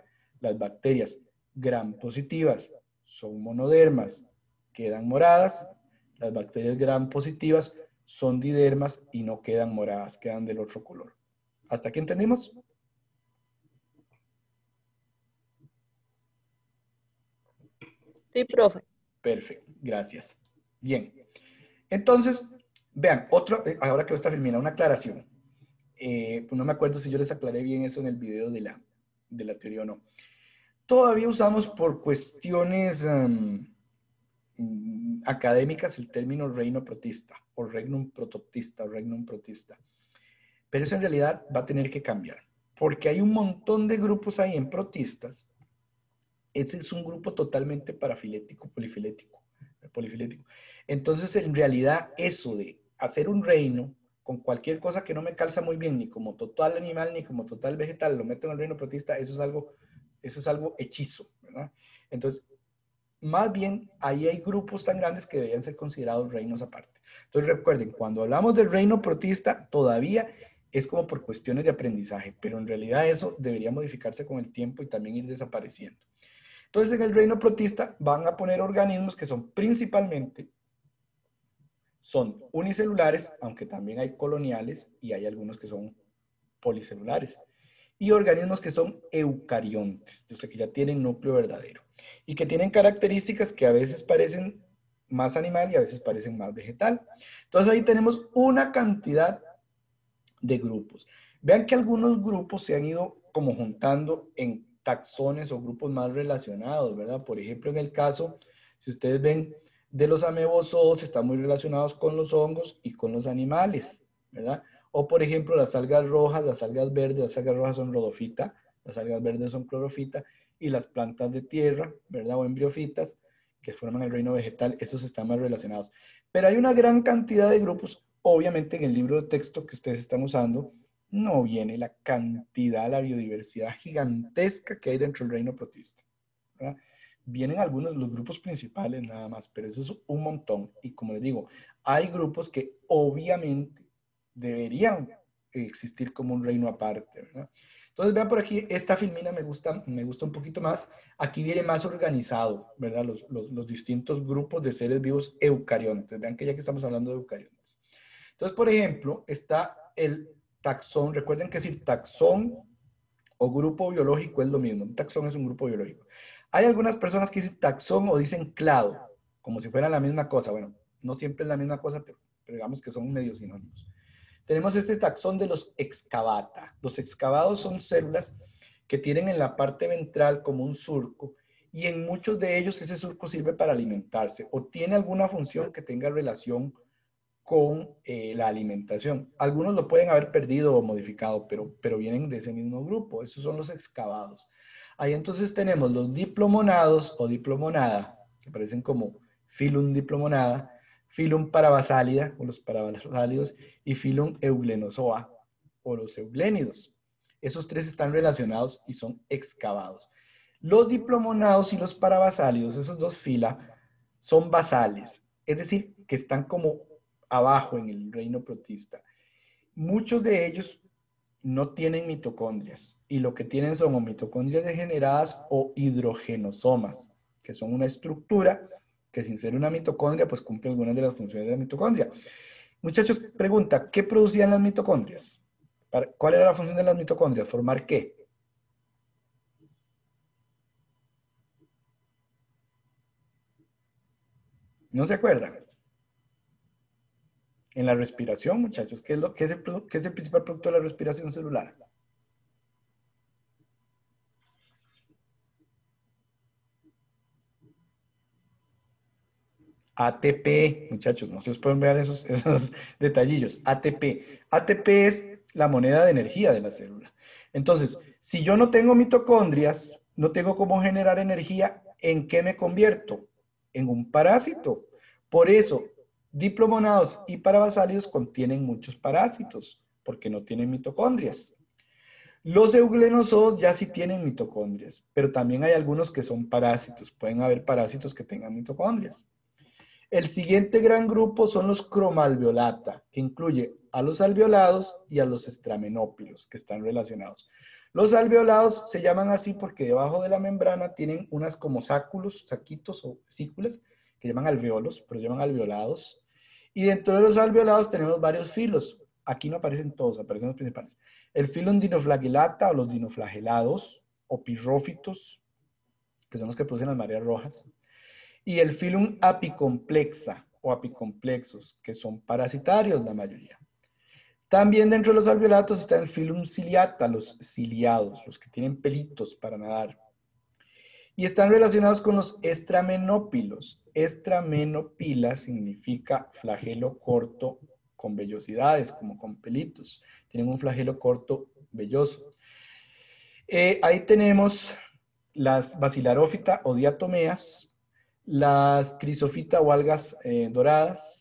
las bacterias Gram positivas son monodermas, quedan moradas. Las bacterias Gram positivas son didermas y no quedan moradas, quedan del otro color. ¿Hasta aquí entendimos? Sí, profe. Perfecto, gracias. Bien, entonces, vean, ahora que está Filmina, una aclaración. Pues no me acuerdo si yo les aclaré bien eso en el video de la teoría o no. Todavía usamos por cuestiones académicas el término reino protista o regnum protoptista o regnum protista. Pero eso en realidad va a tener que cambiar, porque hay un montón de grupos ahí en protistas. Ese es un grupo totalmente parafilético, polifilético. Entonces, en realidad, eso de hacer un reino con cualquier cosa que no me calza muy bien, ni como total animal, ni como total vegetal, lo meto en el reino protista, eso es algo hechizo, ¿verdad? Entonces, más bien, ahí hay grupos tan grandes que deberían ser considerados reinos aparte. Entonces, recuerden, cuando hablamos del reino protista, todavía es como por cuestiones de aprendizaje, pero en realidad eso debería modificarse con el tiempo y también ir desapareciendo. Entonces, en el reino protista van a poner organismos que son principalmente, son unicelulares, aunque también hay coloniales y hay algunos que son policelulares. Y organismos que son eucariontes, o sea, que ya tienen núcleo verdadero. Y que tienen características que a veces parecen más animal y a veces parecen más vegetal. Entonces ahí tenemos una cantidad de grupos. Vean que algunos grupos se han ido como juntando en taxones o grupos más relacionados, ¿verdad? Por ejemplo, en el caso, si ustedes ven, de los amebozoos están muy relacionados con los hongos y con los animales, ¿verdad? O por ejemplo, las algas rojas, las algas verdes, las algas rojas son rodofita, las algas verdes son clorofita, y las plantas de tierra, ¿verdad? O embriofitas, que forman el reino vegetal, esos están más relacionados. Pero hay una gran cantidad de grupos. Obviamente en el libro de texto que ustedes están usando no viene la cantidad, la biodiversidad gigantesca que hay dentro del reino protista, ¿verdad? Vienen algunos de los grupos principales nada más, pero eso es un montón. Y como les digo, hay grupos que obviamente deberían existir como un reino aparte, ¿verdad? Entonces vean por aquí, esta filmina me gusta un poquito más. Aquí viene más organizado, ¿verdad? Los distintos grupos de seres vivos eucariontes. Vean que ya que estamos hablando de eucariontes. Entonces, por ejemplo, está el taxón. Recuerden que decir taxón o grupo biológico es lo mismo. Un taxón es un grupo biológico. Hay algunas personas que dicen taxón o dicen clado, como si fuera la misma cosa. Bueno, no siempre es la misma cosa, pero digamos que son medio sinónimos. Tenemos este taxón de los excavata. Los excavados son células que tienen en la parte ventral como un surco y en muchos de ellos ese surco sirve para alimentarse o tiene alguna función que tenga relación con la alimentación. Algunos lo pueden haber perdido o modificado, pero vienen de ese mismo grupo. Esos son los excavados. Ahí entonces tenemos los diplomonados o diplomonada, que parecen como filum diplomonada, filum parabasálida o los parabasálidos y filum euglenozoa o los euglénidos. Esos tres están relacionados y son excavados. Los diplomonados y los parabasálidos, esos dos fila, son basales, es decir, que están como abajo en el reino protista. Muchos de ellos no tienen mitocondrias y lo que tienen son o mitocondrias degeneradas o hidrogenosomas, que son una estructura que sin ser una mitocondria pues cumple algunas de las funciones de la mitocondria. Muchachos, pregunta, ¿qué producían las mitocondrias? ¿Cuál era la función de las mitocondrias? ¿Formar qué? ¿No se acuerdan? En la respiración, muchachos, ¿qué es el principal producto de la respiración celular? ATP, muchachos, no se os pueden ver esos detallillos. ATP. ATP es la moneda de energía de la célula. Entonces, si yo no tengo mitocondrias, no tengo cómo generar energía, ¿en qué me convierto? En un parásito. Por eso, diplomonados y parabasálidos contienen muchos parásitos, porque no tienen mitocondrias. Los euglenozoos ya sí tienen mitocondrias, pero también hay algunos que son parásitos. Pueden haber parásitos que tengan mitocondrias. El siguiente gran grupo son los cromalveolata, que incluye a los alveolados y a los estramenópilos, que están relacionados. Los alveolados se llaman así porque debajo de la membrana tienen unas como sáculos, saquitos o vesículas, que llaman alveolos, pero se llaman alveolados. Y dentro de los alveolados tenemos varios filos. Aquí no aparecen todos, aparecen los principales. El filo dinoflagellata o los dinoflagelados, o pirrófitos, que son los que producen las mareas rojas. Y el filum apicomplexa o apicomplexos, que son parasitarios la mayoría. También dentro de los alveolatos está el filum ciliata, los ciliados, los que tienen pelitos para nadar. Y están relacionados con los estramenópilos. Estramenopilas significa flagelo corto con vellosidades, como con pelitos. Tienen un flagelo corto velloso. Ahí tenemos las basilarófita o diatomeas, las crisofita o algas doradas,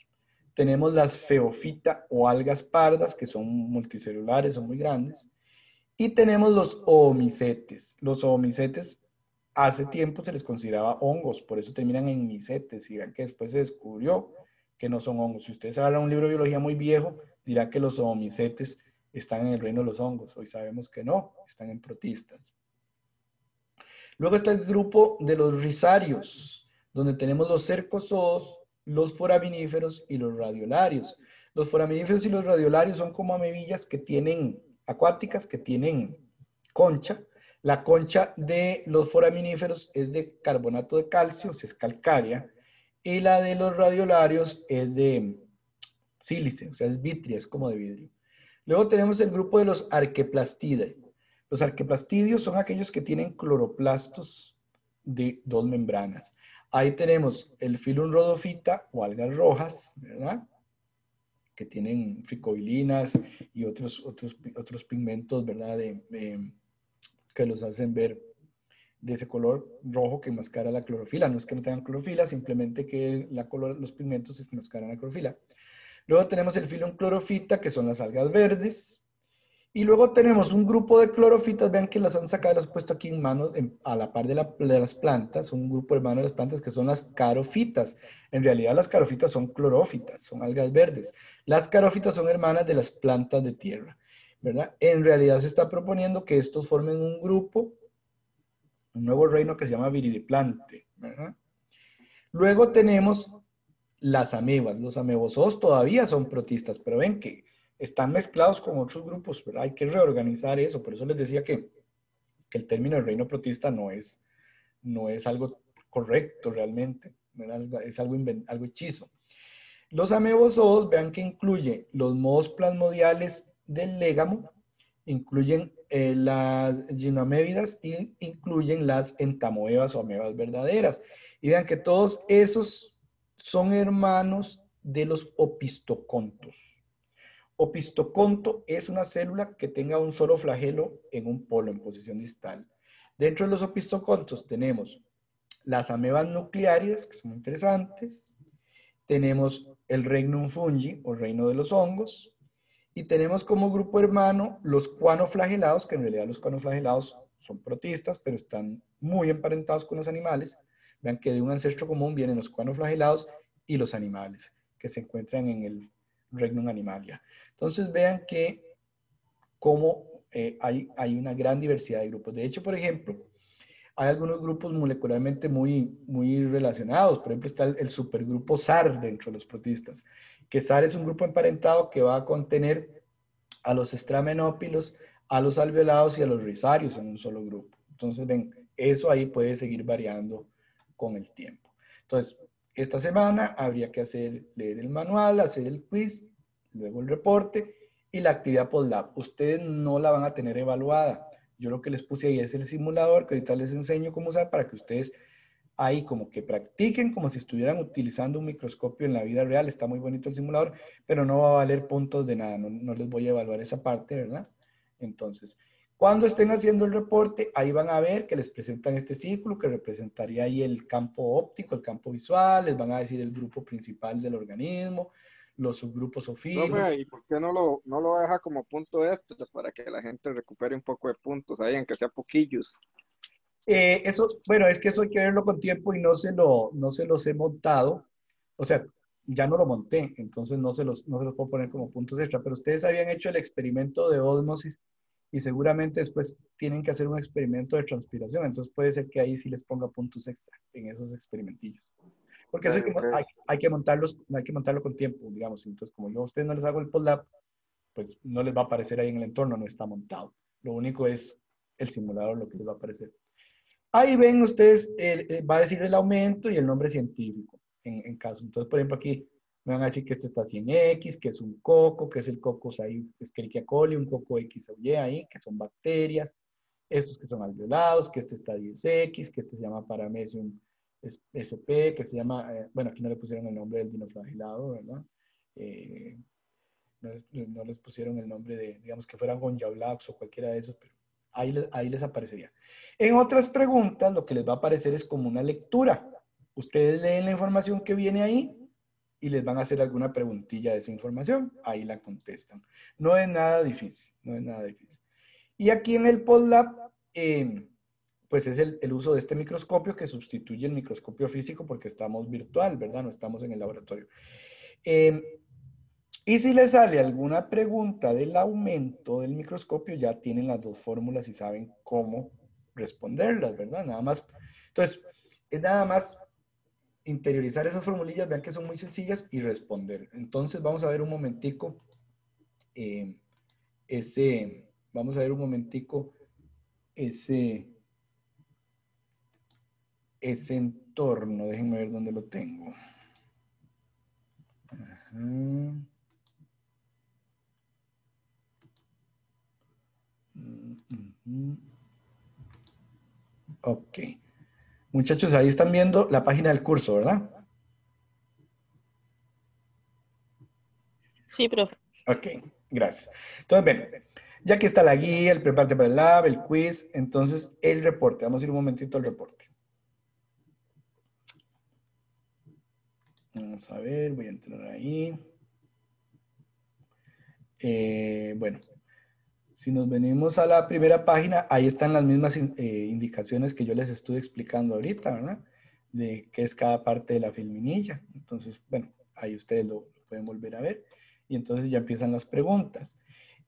tenemos las feofita o algas pardas, que son multicelulares, son muy grandes, y tenemos los oomicetes. Los oomicetes hace tiempo se les consideraba hongos, por eso terminan en micetes, y vean que después se descubrió que no son hongos. Si ustedes agarran un libro de biología muy viejo, dirá que los oomicetes están en el reino de los hongos. Hoy sabemos que no, están en protistas. Luego está el grupo de los rizarios, donde tenemos los cercozoos, los foraminíferos y los radiolarios. Los foraminíferos y los radiolarios son como amebillas que tienen, acuáticas, que tienen concha. La concha de los foraminíferos es de carbonato de calcio, es calcárea, y la de los radiolarios es de sílice, o sea, es vitria, es como de vidrio. Luego tenemos el grupo de los arqueplastidae. Los arqueplastidios son aquellos que tienen cloroplastos de dos membranas. Ahí tenemos el filum rhodophyta o algas rojas, ¿verdad? Que tienen ficobilinas y otros pigmentos, ¿verdad? Que los hacen ver de ese color rojo que enmascara la clorofila. No es que no tengan clorofila, simplemente que los pigmentos enmascaran la clorofila. Luego tenemos el filum clorofita, que son las algas verdes. Y luego tenemos un grupo de clorofitas, vean que las han sacado, las han puesto aquí en manos, a la par de las plantas, un grupo hermano de las plantas que son las carofitas. En realidad las carofitas son clorófitas, son algas verdes. Las carofitas son hermanas de las plantas de tierra, ¿verdad? En realidad se está proponiendo que estos formen un grupo, un nuevo reino que se llama viridiplante, ¿verdad? Luego tenemos las amebas. Los amebozoos todavía son protistas, pero ven que están mezclados con otros grupos, ¿verdad? Hay que reorganizar eso. Por eso les decía que el término de reino protista no es algo correcto realmente, ¿verdad? Es algo hechizo. Los amebozoos, vean que incluye los mohos plasmodiales del légamo, incluyen las ginoamébidas y incluyen las entamoebas o amebas verdaderas. Y vean que todos esos son hermanos de los opistocontos. Opistoconto es una célula que tenga un solo flagelo en un polo, en posición distal. Dentro de los opistocontos tenemos las amebas nucleares, que son interesantes. Tenemos el regnum fungi, o reino de los hongos. Y tenemos como grupo hermano los cuanoflagelados, que en realidad los cuanoflagelados son protistas, pero están muy emparentados con los animales. Vean que de un ancestro común vienen los cuanoflagelados y los animales, que se encuentran en el regnum animalia. Entonces vean que como hay una gran diversidad de grupos. De hecho, por ejemplo, hay algunos grupos molecularmente muy relacionados. Por ejemplo, está el supergrupo SAR dentro de los protistas, que SAR es un grupo emparentado que va a contener a los estramenópilos, a los alveolados y a los rizarios en un solo grupo. Entonces, ven, eso ahí puede seguir variando con el tiempo. Entonces, esta semana habría que leer el manual, hacer el quiz, luego el reporte y la actividad post-lab. Ustedes no la van a tener evaluada. Yo lo que les puse ahí es el simulador, que ahorita les enseño cómo usar para que ustedes ahí como que practiquen como si estuvieran utilizando un microscopio en la vida real. Está muy bonito el simulador, pero no va a valer puntos de nada. No les voy a evaluar esa parte, ¿verdad? Entonces, cuando estén haciendo el reporte, ahí van a ver que les presentan este círculo que representaría ahí el campo óptico, el campo visual, les van a decir el grupo principal del organismo, los subgrupos o fijos. Profe, ¿y por qué no lo deja como punto extra para que la gente recupere un poco de puntos ahí, aunque sea poquillos? Eso, bueno, es que eso hay que verlo con tiempo y no se los he montado. O sea, ya no lo monté, entonces no se los puedo poner como puntos extra, pero ustedes habían hecho el experimento de ósmosis y seguramente después tienen que hacer un experimento de transpiración, entonces puede ser que ahí sí les ponga puntos extra en esos experimentillos. Porque eso Ok. hay que montarlo con tiempo, digamos. Entonces, como yo a ustedes no les hago el post-lab, pues no les va a aparecer ahí en el entorno, no está montado. Lo único es el simulador lo que les va a aparecer. Ahí ven ustedes, va a decir el aumento y el nombre científico en caso. Entonces, por ejemplo, aquí me van a decir que este está 100X, que es un coco, que es el Coccus ahí, Escherichia coli, un coco X o Y ahí, que son bacterias. Estos que son alveolados, que este está 10X, que este se llama Paramecium SP, que se llama, bueno, aquí no le pusieron el nombre del dinoflagilado, ¿verdad? No les pusieron el nombre de, digamos, que fueran Gonjaulax o cualquiera de esos, pero ahí les aparecería. En otras preguntas, lo que les va a aparecer es como una lectura. Ustedes leen la información que viene ahí y les van a hacer alguna preguntilla de esa información. Ahí la contestan. No es nada difícil, no es nada difícil. Y aquí en el PodLab, pues es el uso de este microscopio que sustituye el microscopio físico porque estamos virtual, ¿verdad? No estamos en el laboratorio. Y si les sale alguna pregunta del aumento del microscopio, ya tienen las dos fórmulas y saben cómo responderlas, ¿verdad? Nada más. Entonces, es nada más interiorizar esas formulillas, vean que son muy sencillas y responder. Entonces, vamos a ver un momentico vamos a ver un momentico ese entorno. Déjenme ver dónde lo tengo. Ajá. Ok. Muchachos, ahí están viendo la página del curso, ¿verdad? Sí, profe. Ok, gracias. Entonces, ven, ya que está la guía, el prepárate para el lab, el quiz, entonces el reporte. Vamos a ir un momentito al reporte. Vamos a ver, voy a entrar ahí. Bueno, si nos venimos a la primera página, ahí están las mismas indicaciones que yo les estuve explicando ahorita, ¿verdad? De qué es cada parte de la filminilla. Entonces, bueno, ahí ustedes lo pueden volver a ver. Y entonces ya empiezan las preguntas.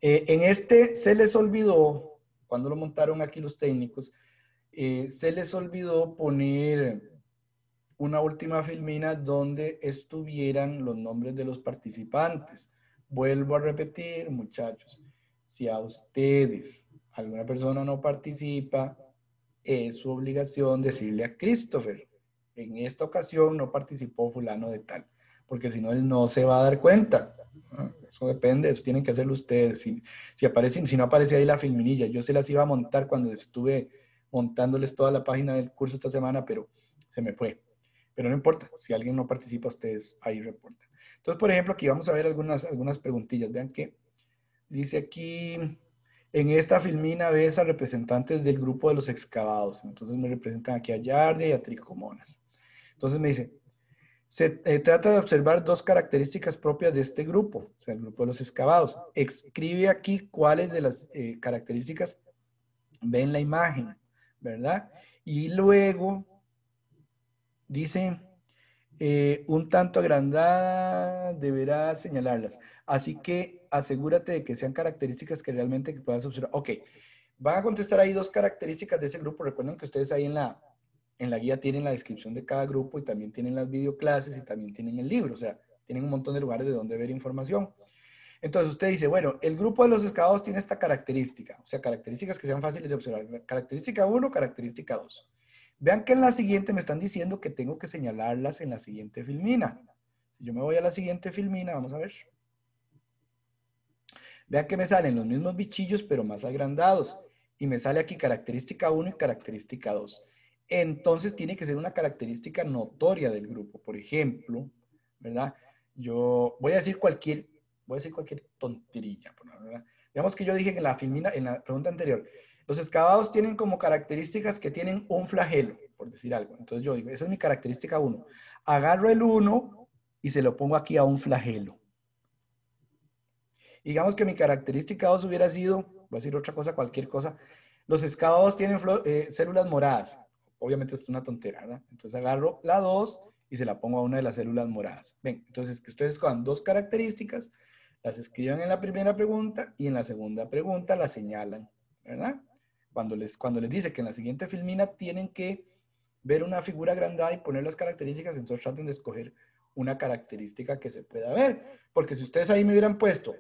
En este se les olvidó, cuando lo montaron aquí los técnicos, se les olvidó poner una última filmina donde estuvieran los nombres de los participantes. Vuelvo a repetir, muchachos, si a ustedes alguna persona no participa, es su obligación decirle a Christopher, en esta ocasión no participó fulano de tal, porque si no, él no se va a dar cuenta. Eso depende, eso tienen que hacerlo ustedes. Si no aparece ahí la filminilla, yo se las iba a montar cuando estuve montándoles toda la página del curso esta semana, pero se me fue. Pero no importa, si alguien no participa, ustedes ahí reportan. Entonces, por ejemplo, aquí vamos a ver algunas preguntillas. Vean que dice aquí, en esta filmina ves a representantes del grupo de los excavados. Entonces me representan aquí a Yardia y a Tricomonas. Entonces me dice, se trata de observar dos características propias de este grupo, o sea, el grupo de los excavados. Escribe aquí cuáles de las características ven la imagen, ¿verdad? Y luego dice, un tanto agrandada deberá señalarlas. Así que asegúrate de que sean características que realmente que puedas observar. Ok, van a contestar ahí dos características de ese grupo. Recuerden que ustedes ahí en la guía tienen la descripción de cada grupo y también tienen las videoclases y también tienen el libro. O sea, tienen un montón de lugares de donde ver información. Entonces usted dice, bueno, el grupo de los excavados tiene esta característica, o sea, características que sean fáciles de observar. Característica 1, característica 2. Vean que en la siguiente me están diciendo que tengo que señalarlas en la siguiente filmina. Si yo me voy a la siguiente filmina, vamos a ver. Vean que me salen los mismos bichillos, pero más agrandados. Y me sale aquí característica 1 y característica 2. Entonces tiene que ser una característica notoria del grupo. Por ejemplo, ¿verdad? Yo voy a decir cualquier tontería, ¿verdad? Digamos que yo dije en la filmina, en la pregunta anterior, los excavados tienen como características que tienen un flagelo, por decir algo. Entonces yo digo, esa es mi característica 1. Agarro el 1 y se lo pongo aquí a un flagelo. Digamos que mi característica 2 hubiera sido, voy a decir otra cosa, cualquier cosa, los excavados tienen células moradas. Obviamente esto es una tontera, ¿verdad? Entonces agarro la 2 y se la pongo a una de las células moradas. Ven, entonces que ustedes cojan dos características, las escriban en la primera pregunta y en la segunda pregunta las señalan, ¿verdad? Cuando les dice que en la siguiente filmina tienen que ver una figura agrandada y poner las características, entonces traten de escoger una característica que se pueda ver. Porque si ustedes ahí me hubieran puesto,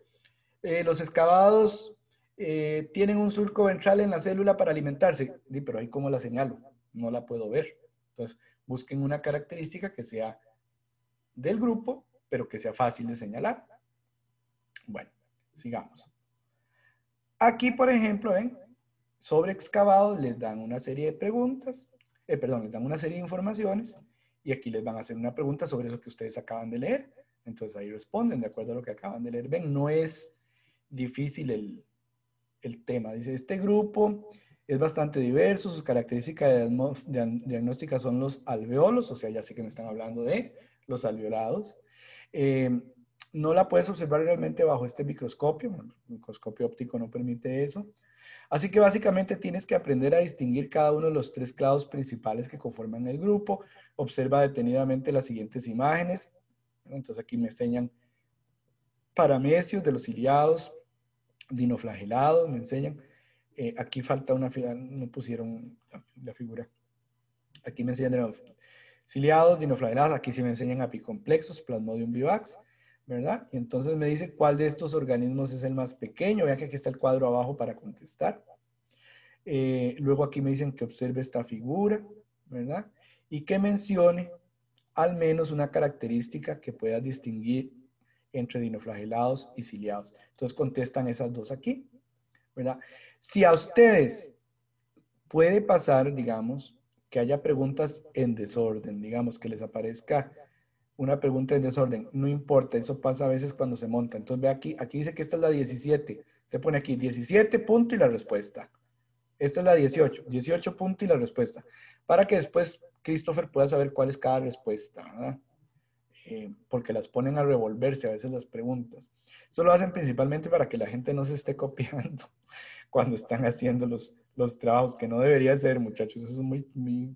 los excavados tienen un surco ventral en la célula para alimentarse, sí, pero ahí cómo la señalo, no la puedo ver. Entonces, busquen una característica que sea del grupo, pero que sea fácil de señalar. Bueno, sigamos. Aquí, por ejemplo, ven, sobre excavados les dan una serie de preguntas, les dan una serie de informaciones y aquí les van a hacer una pregunta sobre eso que ustedes acaban de leer. Entonces ahí responden de acuerdo a lo que acaban de leer. Ven, no es difícil el tema. Dice, este grupo es bastante diverso, sus características diagnósticas son los alveolos, o sea, ya sé que me están hablando de los alveolados. No la puedes observar realmente bajo este microscopio, el microscopio óptico no permite eso. Así que básicamente tienes que aprender a distinguir cada uno de los tres clados principales que conforman el grupo. Observa detenidamente las siguientes imágenes. Entonces aquí me enseñan paramecios de los ciliados, dinoflagelados, me enseñan. Aquí falta una figura, no pusieron la figura. Aquí me enseñan de los ciliados, dinoflagelados, aquí sí me enseñan apicomplexos, Plasmodium vivax, ¿verdad? Y entonces me dice cuál de estos organismos es el más pequeño. Vean que aquí está el cuadro abajo para contestar. Luego aquí me dicen que observe esta figura, ¿verdad? Y que mencione al menos una característica que pueda distinguir entre dinoflagelados y ciliados. Entonces contestan esas dos aquí, ¿verdad? Si a ustedes puede pasar, digamos, que haya preguntas en desorden, digamos, que les aparezca una pregunta en desorden, no importa, eso pasa a veces cuando se monta. Entonces ve aquí dice que esta es la 17, te pone aquí 17 punto y la respuesta. Esta es la 18, 18 punto y la respuesta, para que después Christopher pueda saber cuál es cada respuesta, ¿verdad? Porque las ponen a revolverse a veces las preguntas. Eso lo hacen principalmente para que la gente no se esté copiando cuando están haciendo los trabajos, que no debería ser, muchachos. Eso es muy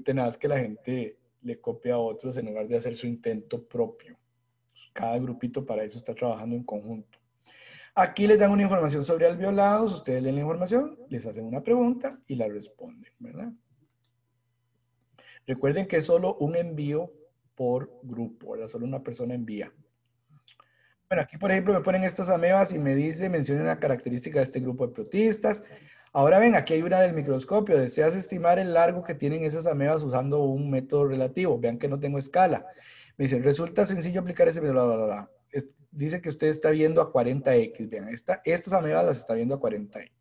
tenaz que la gente le copia a otros en lugar de hacer su intento propio. Cada grupito para eso está trabajando en conjunto. Aquí les dan una información sobre alveolados, ustedes leen la información, les hacen una pregunta y la responden, ¿verdad? Recuerden que es solo un envío por grupo, ¿verdad? Solo una persona envía. Bueno, aquí por ejemplo me ponen estas amebas y me dice, menciona una característica de este grupo de protistas. Ahora ven, aquí hay una del microscopio. Deseas estimar el largo que tienen esas amebas usando un método relativo. Vean que no tengo escala. Me dicen, resulta sencillo aplicar ese método, bla, bla, bla. Dice que usted está viendo a 40x. Vean, estas amebas las está viendo a 40x.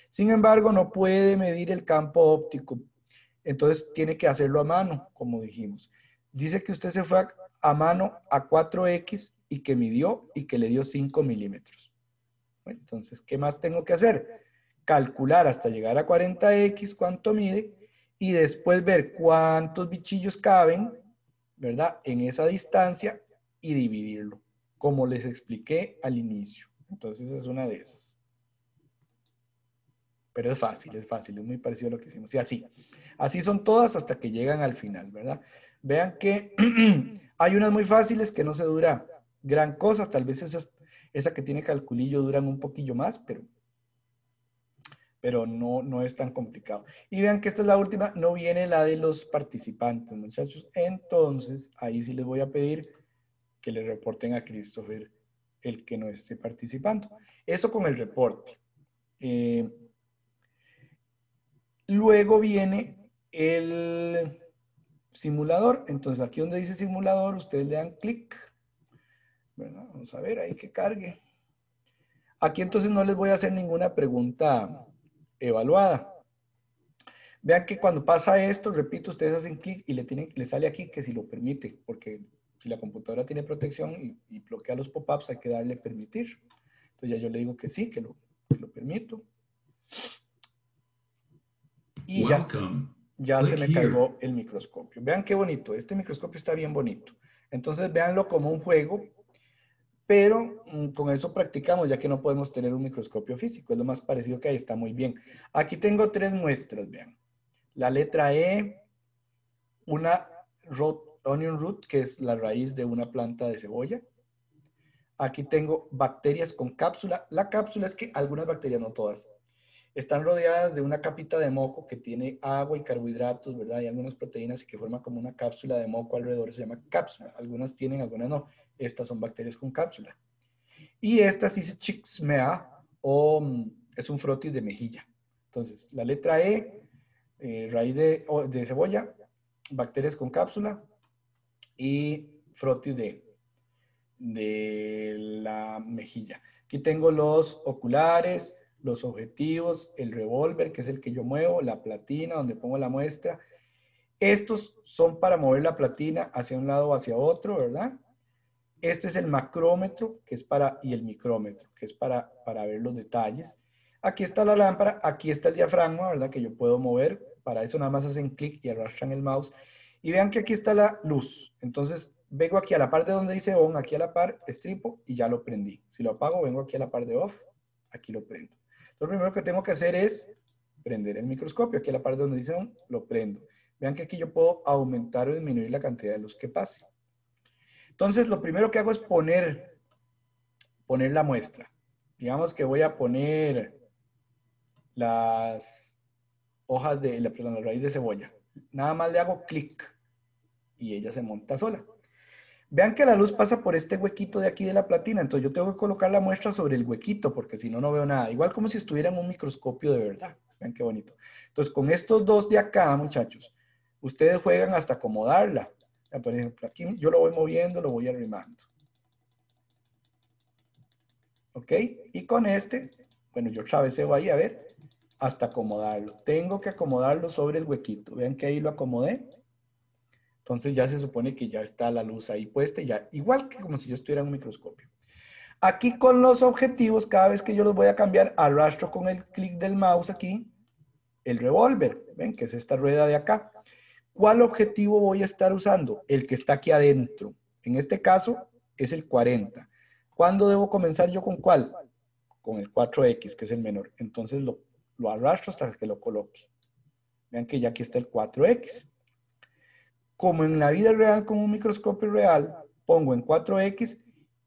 Sin embargo, no puede medir el campo óptico. Entonces tiene que hacerlo a mano, como dijimos. Dice que usted se fue a mano a 4x y que midió y que le dio 5 milímetros. Entonces, ¿qué más tengo que hacer? Calcular hasta llegar a 40x cuánto mide y después ver cuántos bichillos caben, ¿verdad? En esa distancia y dividirlo, como les expliqué al inicio. Entonces es una de esas. Pero es fácil, es muy parecido a lo que hicimos. Y así son todas hasta que llegan al final, ¿verdad? Vean que hay unas muy fáciles que no se dura gran cosa, tal vez esa que tiene calculillo duran un poquillo más, pero no es tan complicado. Y vean que esta es la última, no viene la de los participantes, muchachos. Entonces, ahí sí les voy a pedir que le reporten a Christopher el que no esté participando. Eso con el reporte. Luego viene el simulador. Entonces aquí donde dice simulador, ustedes le dan clic. Bueno, vamos a ver ahí que cargue. Aquí entonces no les voy a hacer ninguna pregunta evaluada. Vean que cuando pasa esto, repito, ustedes hacen clic y le sale aquí que si lo permite, porque si la computadora tiene protección y bloquea los pop-ups, hay que darle permitir. Entonces ya yo le digo que sí, que lo permito. Y ya se me cargó el microscopio. Vean qué bonito. Este microscopio está bien bonito. Entonces véanlo como un juego, pero con eso practicamos, ya que no podemos tener un microscopio físico. Es lo más parecido que hay. Está muy bien. Aquí tengo 3 muestras, vean. La letra E, una onion root, que es la raíz de una planta de cebolla. Aquí tengo bacterias con cápsula. La cápsula es que algunas bacterias, no todas, están rodeadas de una capita de moco que tiene agua y carbohidratos, ¿verdad? Y algunas proteínas y que forma como una cápsula de moco alrededor, se llama cápsula. Algunas tienen, algunas no. Estas son bacterias con cápsula. Y esta sí se Chixmea o es un frotis de mejilla. Entonces, la letra E, raíz de cebolla, bacterias con cápsula y frotis de la mejilla. Aquí tengo los oculares, los objetivos, el revólver, que es el que yo muevo, la platina, donde pongo la muestra. Estos son para mover la platina hacia un lado o hacia otro, ¿verdad? Este es el macrómetro, que es y el micrómetro, que es para ver los detalles. Aquí está la lámpara, aquí está el diafragma, ¿verdad? Que yo puedo mover. Para eso nada más hacen clic y arrastran el mouse. Y vean que aquí está la luz. Entonces, vengo aquí a la parte donde dice on, aquí a la par, estripo y ya lo prendí. Si lo apago, vengo aquí a la parte de off, aquí lo prendo. Lo primero que tengo que hacer es prender el microscopio. Aquí a la parte donde dice on, lo prendo. Vean que aquí yo puedo aumentar o disminuir la cantidad de luz que pase. Entonces, lo primero que hago es poner la muestra. Digamos que voy a poner las hojas perdón, la raíz de cebolla. Nada más le hago clic y ella se monta sola. Vean que la luz pasa por este huequito de aquí de la platina, entonces yo tengo que colocar la muestra sobre el huequito porque si no, no veo nada. Igual como si estuviera en un microscopio de verdad. Vean qué bonito. Entonces, con estos dos de acá, muchachos, ustedes juegan hasta acomodarla. Por ejemplo, aquí yo lo voy moviendo, lo voy arrimando. ¿Ok? Y con este, bueno, yo traveseo ahí, a ver, hasta acomodarlo. Tengo que acomodarlo sobre el huequito. Vean que ahí lo acomodé. Entonces ya se supone que ya está la luz ahí puesta, ya igual que como si yo estuviera en un microscopio. Aquí con los objetivos, cada vez que yo los voy a cambiar, arrastro con el clic del mouse aquí el revólver. Ven que es esta rueda de acá. ¿Cuál objetivo voy a estar usando? El que está aquí adentro. En este caso es el 40. ¿Cuándo debo comenzar yo con cuál? Con el 4X, que es el menor. Entonces lo arrastro hasta que lo coloque. Vean que ya aquí está el 4X. Como en la vida real con un microscopio real, pongo en 4X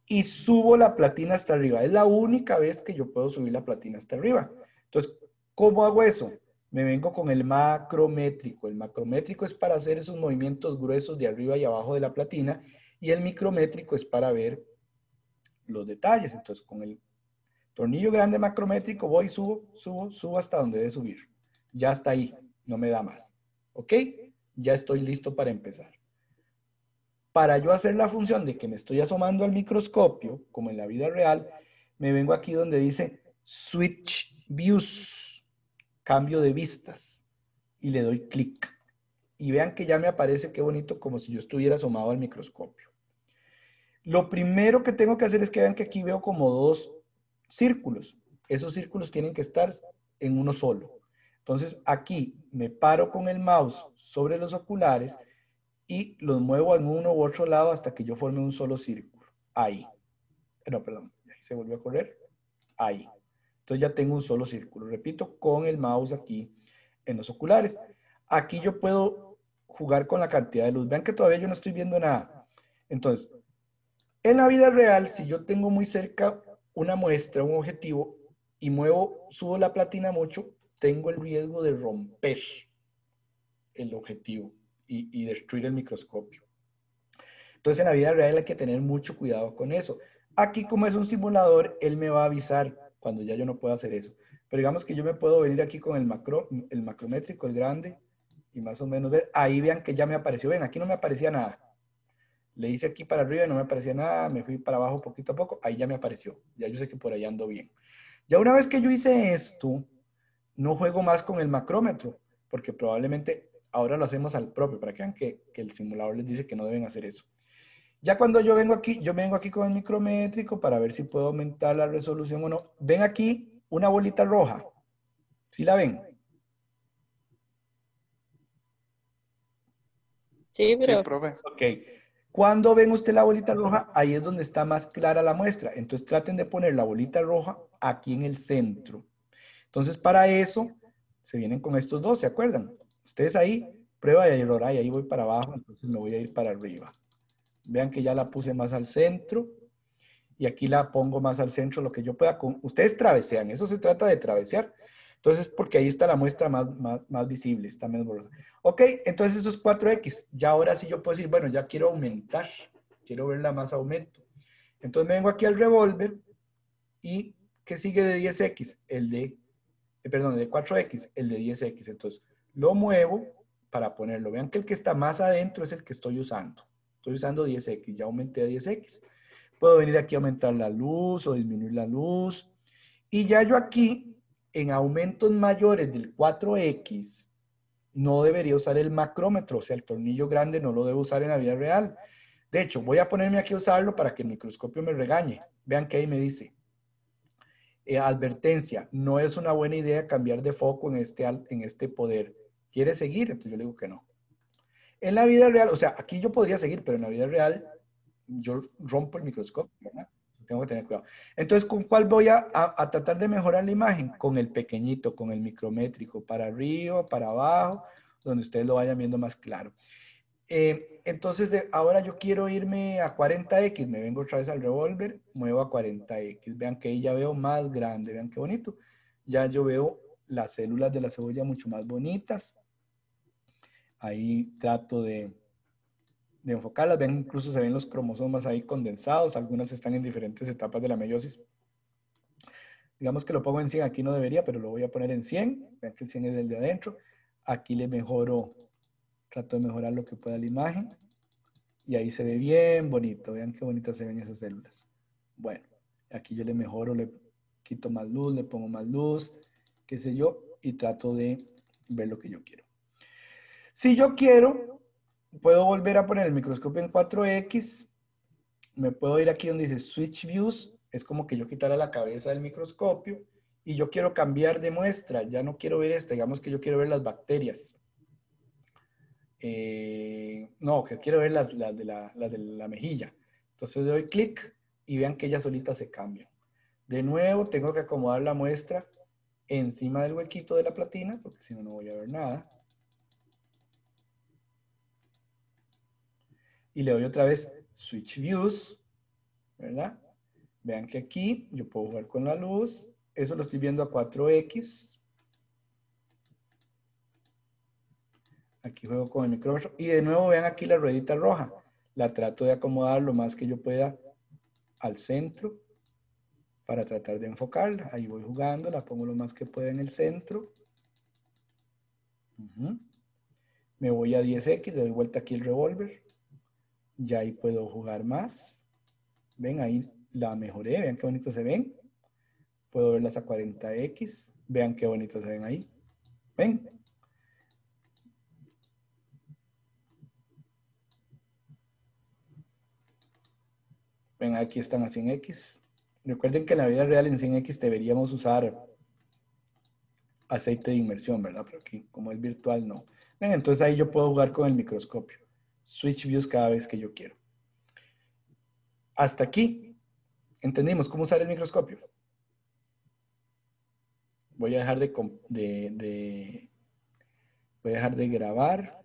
y subo la platina hasta arriba. Es la única vez que yo puedo subir la platina hasta arriba. Entonces, ¿cómo hago eso? Me vengo con el macrométrico. El macrométrico es para hacer esos movimientos gruesos de arriba y abajo de la platina y el micrométrico es para ver los detalles. Entonces, con el tornillo grande macrométrico voy, subo hasta donde debe subir. Ya está ahí, no me da más. ¿Ok? Ya estoy listo para empezar. Para yo hacer la función de que me estoy asomando al microscopio, como en la vida real, me vengo aquí donde dice Switch Views, cambio de vistas, y le doy clic. Y vean que ya me aparece qué bonito, como si yo estuviera asomado al microscopio. Lo primero que tengo que hacer es que vean que aquí veo como 2 círculos. Esos círculos tienen que estar en uno solo. Entonces aquí me paro con el mouse sobre los oculares y los muevo en uno u otro lado hasta que yo forme un solo círculo. Ahí. No, perdón. Ahí se volvió a correr. Ahí. Entonces ya tengo un solo círculo. Repito, con el mouse aquí en los oculares. Aquí yo puedo jugar con la cantidad de luz. Vean que todavía yo no estoy viendo nada. Entonces, en la vida real, si yo tengo muy cerca una muestra, un objetivo, y subo la platina mucho, tengo el riesgo de romper el objetivo y destruir el microscopio. Entonces, en la vida real hay que tener mucho cuidado con eso. Aquí, como es un simulador, él me va a avisar cuando ya yo no pueda hacer eso. Pero digamos que yo me puedo venir aquí con el macrométrico, el grande, y más o menos ver. Ahí vean que ya me apareció. Ven, aquí no me aparecía nada. Le hice aquí para arriba y no me aparecía nada. Me fui para abajo poquito a poco. Ahí ya me apareció. Ya yo sé que por ahí ando bien. Ya una vez que yo hice esto, no juego más con el macrómetro, porque probablemente ahora lo hacemos al propio, para que vean que el simulador les dice que no deben hacer eso. Ya cuando yo vengo aquí con el micrométrico para ver si puedo aumentar la resolución o no. Ven aquí una bolita roja. ¿Sí la ven? Sí, Sí, profe. profe. Ok. Cuando ven usted la bolita roja, ahí es donde está más clara la muestra. Entonces traten de poner la bolita roja aquí en el centro. Entonces para eso se vienen con estos dos, ¿se acuerdan? Ustedes ahí, prueba y error, ahí voy para abajo, entonces me voy a ir para arriba. Vean que ya la puse más al centro. Y aquí la pongo más al centro, lo que yo pueda. Ustedes travesean, eso se trata de travesear. Entonces, porque ahí está la muestra más visible, está menos borrosa. Ok, entonces esos 4X. Ya ahora sí yo puedo decir, bueno, ya quiero aumentar, quiero verla más aumento. Entonces me vengo aquí al revólver y ¿qué sigue de 10X? Perdón, de 4X, el de 10X. Entonces lo muevo para ponerlo. Vean que el que está más adentro es el que estoy usando. Estoy usando 10X, ya aumenté a 10X. Puedo venir aquí a aumentar la luz o disminuir la luz. Y ya yo aquí, en aumentos mayores del 4X, no debería usar el macrómetro, o sea, el tornillo grande no lo debo usar en la vida real. De hecho, voy a ponerme aquí a usarlo para que el microscopio me regañe. Vean que ahí me dice, advertencia, no es una buena idea cambiar de foco en este poder. ¿Quiere seguir? Entonces yo le digo que no. En la vida real, o sea, aquí yo podría seguir, pero en la vida real yo rompo el microscopio, ¿verdad? Tengo que tener cuidado. Entonces, ¿con cuál voy a tratar de mejorar la imagen? Con el pequeñito, con el micrométrico, para arriba, para abajo, donde ustedes lo vayan viendo más claro. Entonces, ahora yo quiero irme a 40X, me vengo otra vez al revólver, muevo a 40X. Vean que ahí ya veo más grande, vean qué bonito. Ya yo veo las células de la cebolla mucho más bonitas. Ahí trato de enfocarlas. Ven, incluso se ven los cromosomas ahí condensados. Algunas están en diferentes etapas de la meiosis. Digamos que lo pongo en 100. Aquí no debería, pero lo voy a poner en 100. Vean que el 100 es el de adentro. Aquí le mejoro, trato de mejorar lo que pueda la imagen. Y ahí se ve bien bonito. Vean qué bonitas se ven esas células. Bueno, aquí yo le mejoro, le quito más luz, le pongo más luz, qué sé yo, y trato de ver lo que yo quiero. Si yo quiero, puedo volver a poner el microscopio en 4X. Me puedo ir aquí donde dice Switch Views. Es como que yo quitara la cabeza del microscopio y yo quiero cambiar de muestra. Ya no quiero ver esta. Digamos que yo quiero ver las bacterias. No, que quiero ver las de la mejilla. Entonces le doy clic y vean que ellas solitas se cambian. De nuevo, tengo que acomodar la muestra encima del huequito de la platina, porque si no, no voy a ver nada. Y le doy otra vez Switch Views, ¿verdad? Vean que aquí yo puedo jugar con la luz. Eso lo estoy viendo a 4X. Aquí juego con el micrófono. Y de nuevo vean aquí la ruedita roja. La trato de acomodar lo más que yo pueda al centro para tratar de enfocarla. Ahí voy jugando, la pongo lo más que pueda en el centro. Me voy a 10X, le doy vuelta aquí el revólver. Ya ahí puedo jugar más. Ven, ahí la mejoré. Vean qué bonito se ven. Puedo verlas a 40X. Vean qué bonitas se ven ahí. ¿Ven? Ven, aquí están a 100X. Recuerden que en la vida real en 100X deberíamos usar aceite de inmersión, ¿verdad? Pero aquí, como es virtual, no. Ven, entonces ahí yo puedo jugar con el microscopio. Switch views cada vez que yo quiero. Hasta aquí. ¿Entendimos cómo usar el microscopio? Voy a dejar de grabar.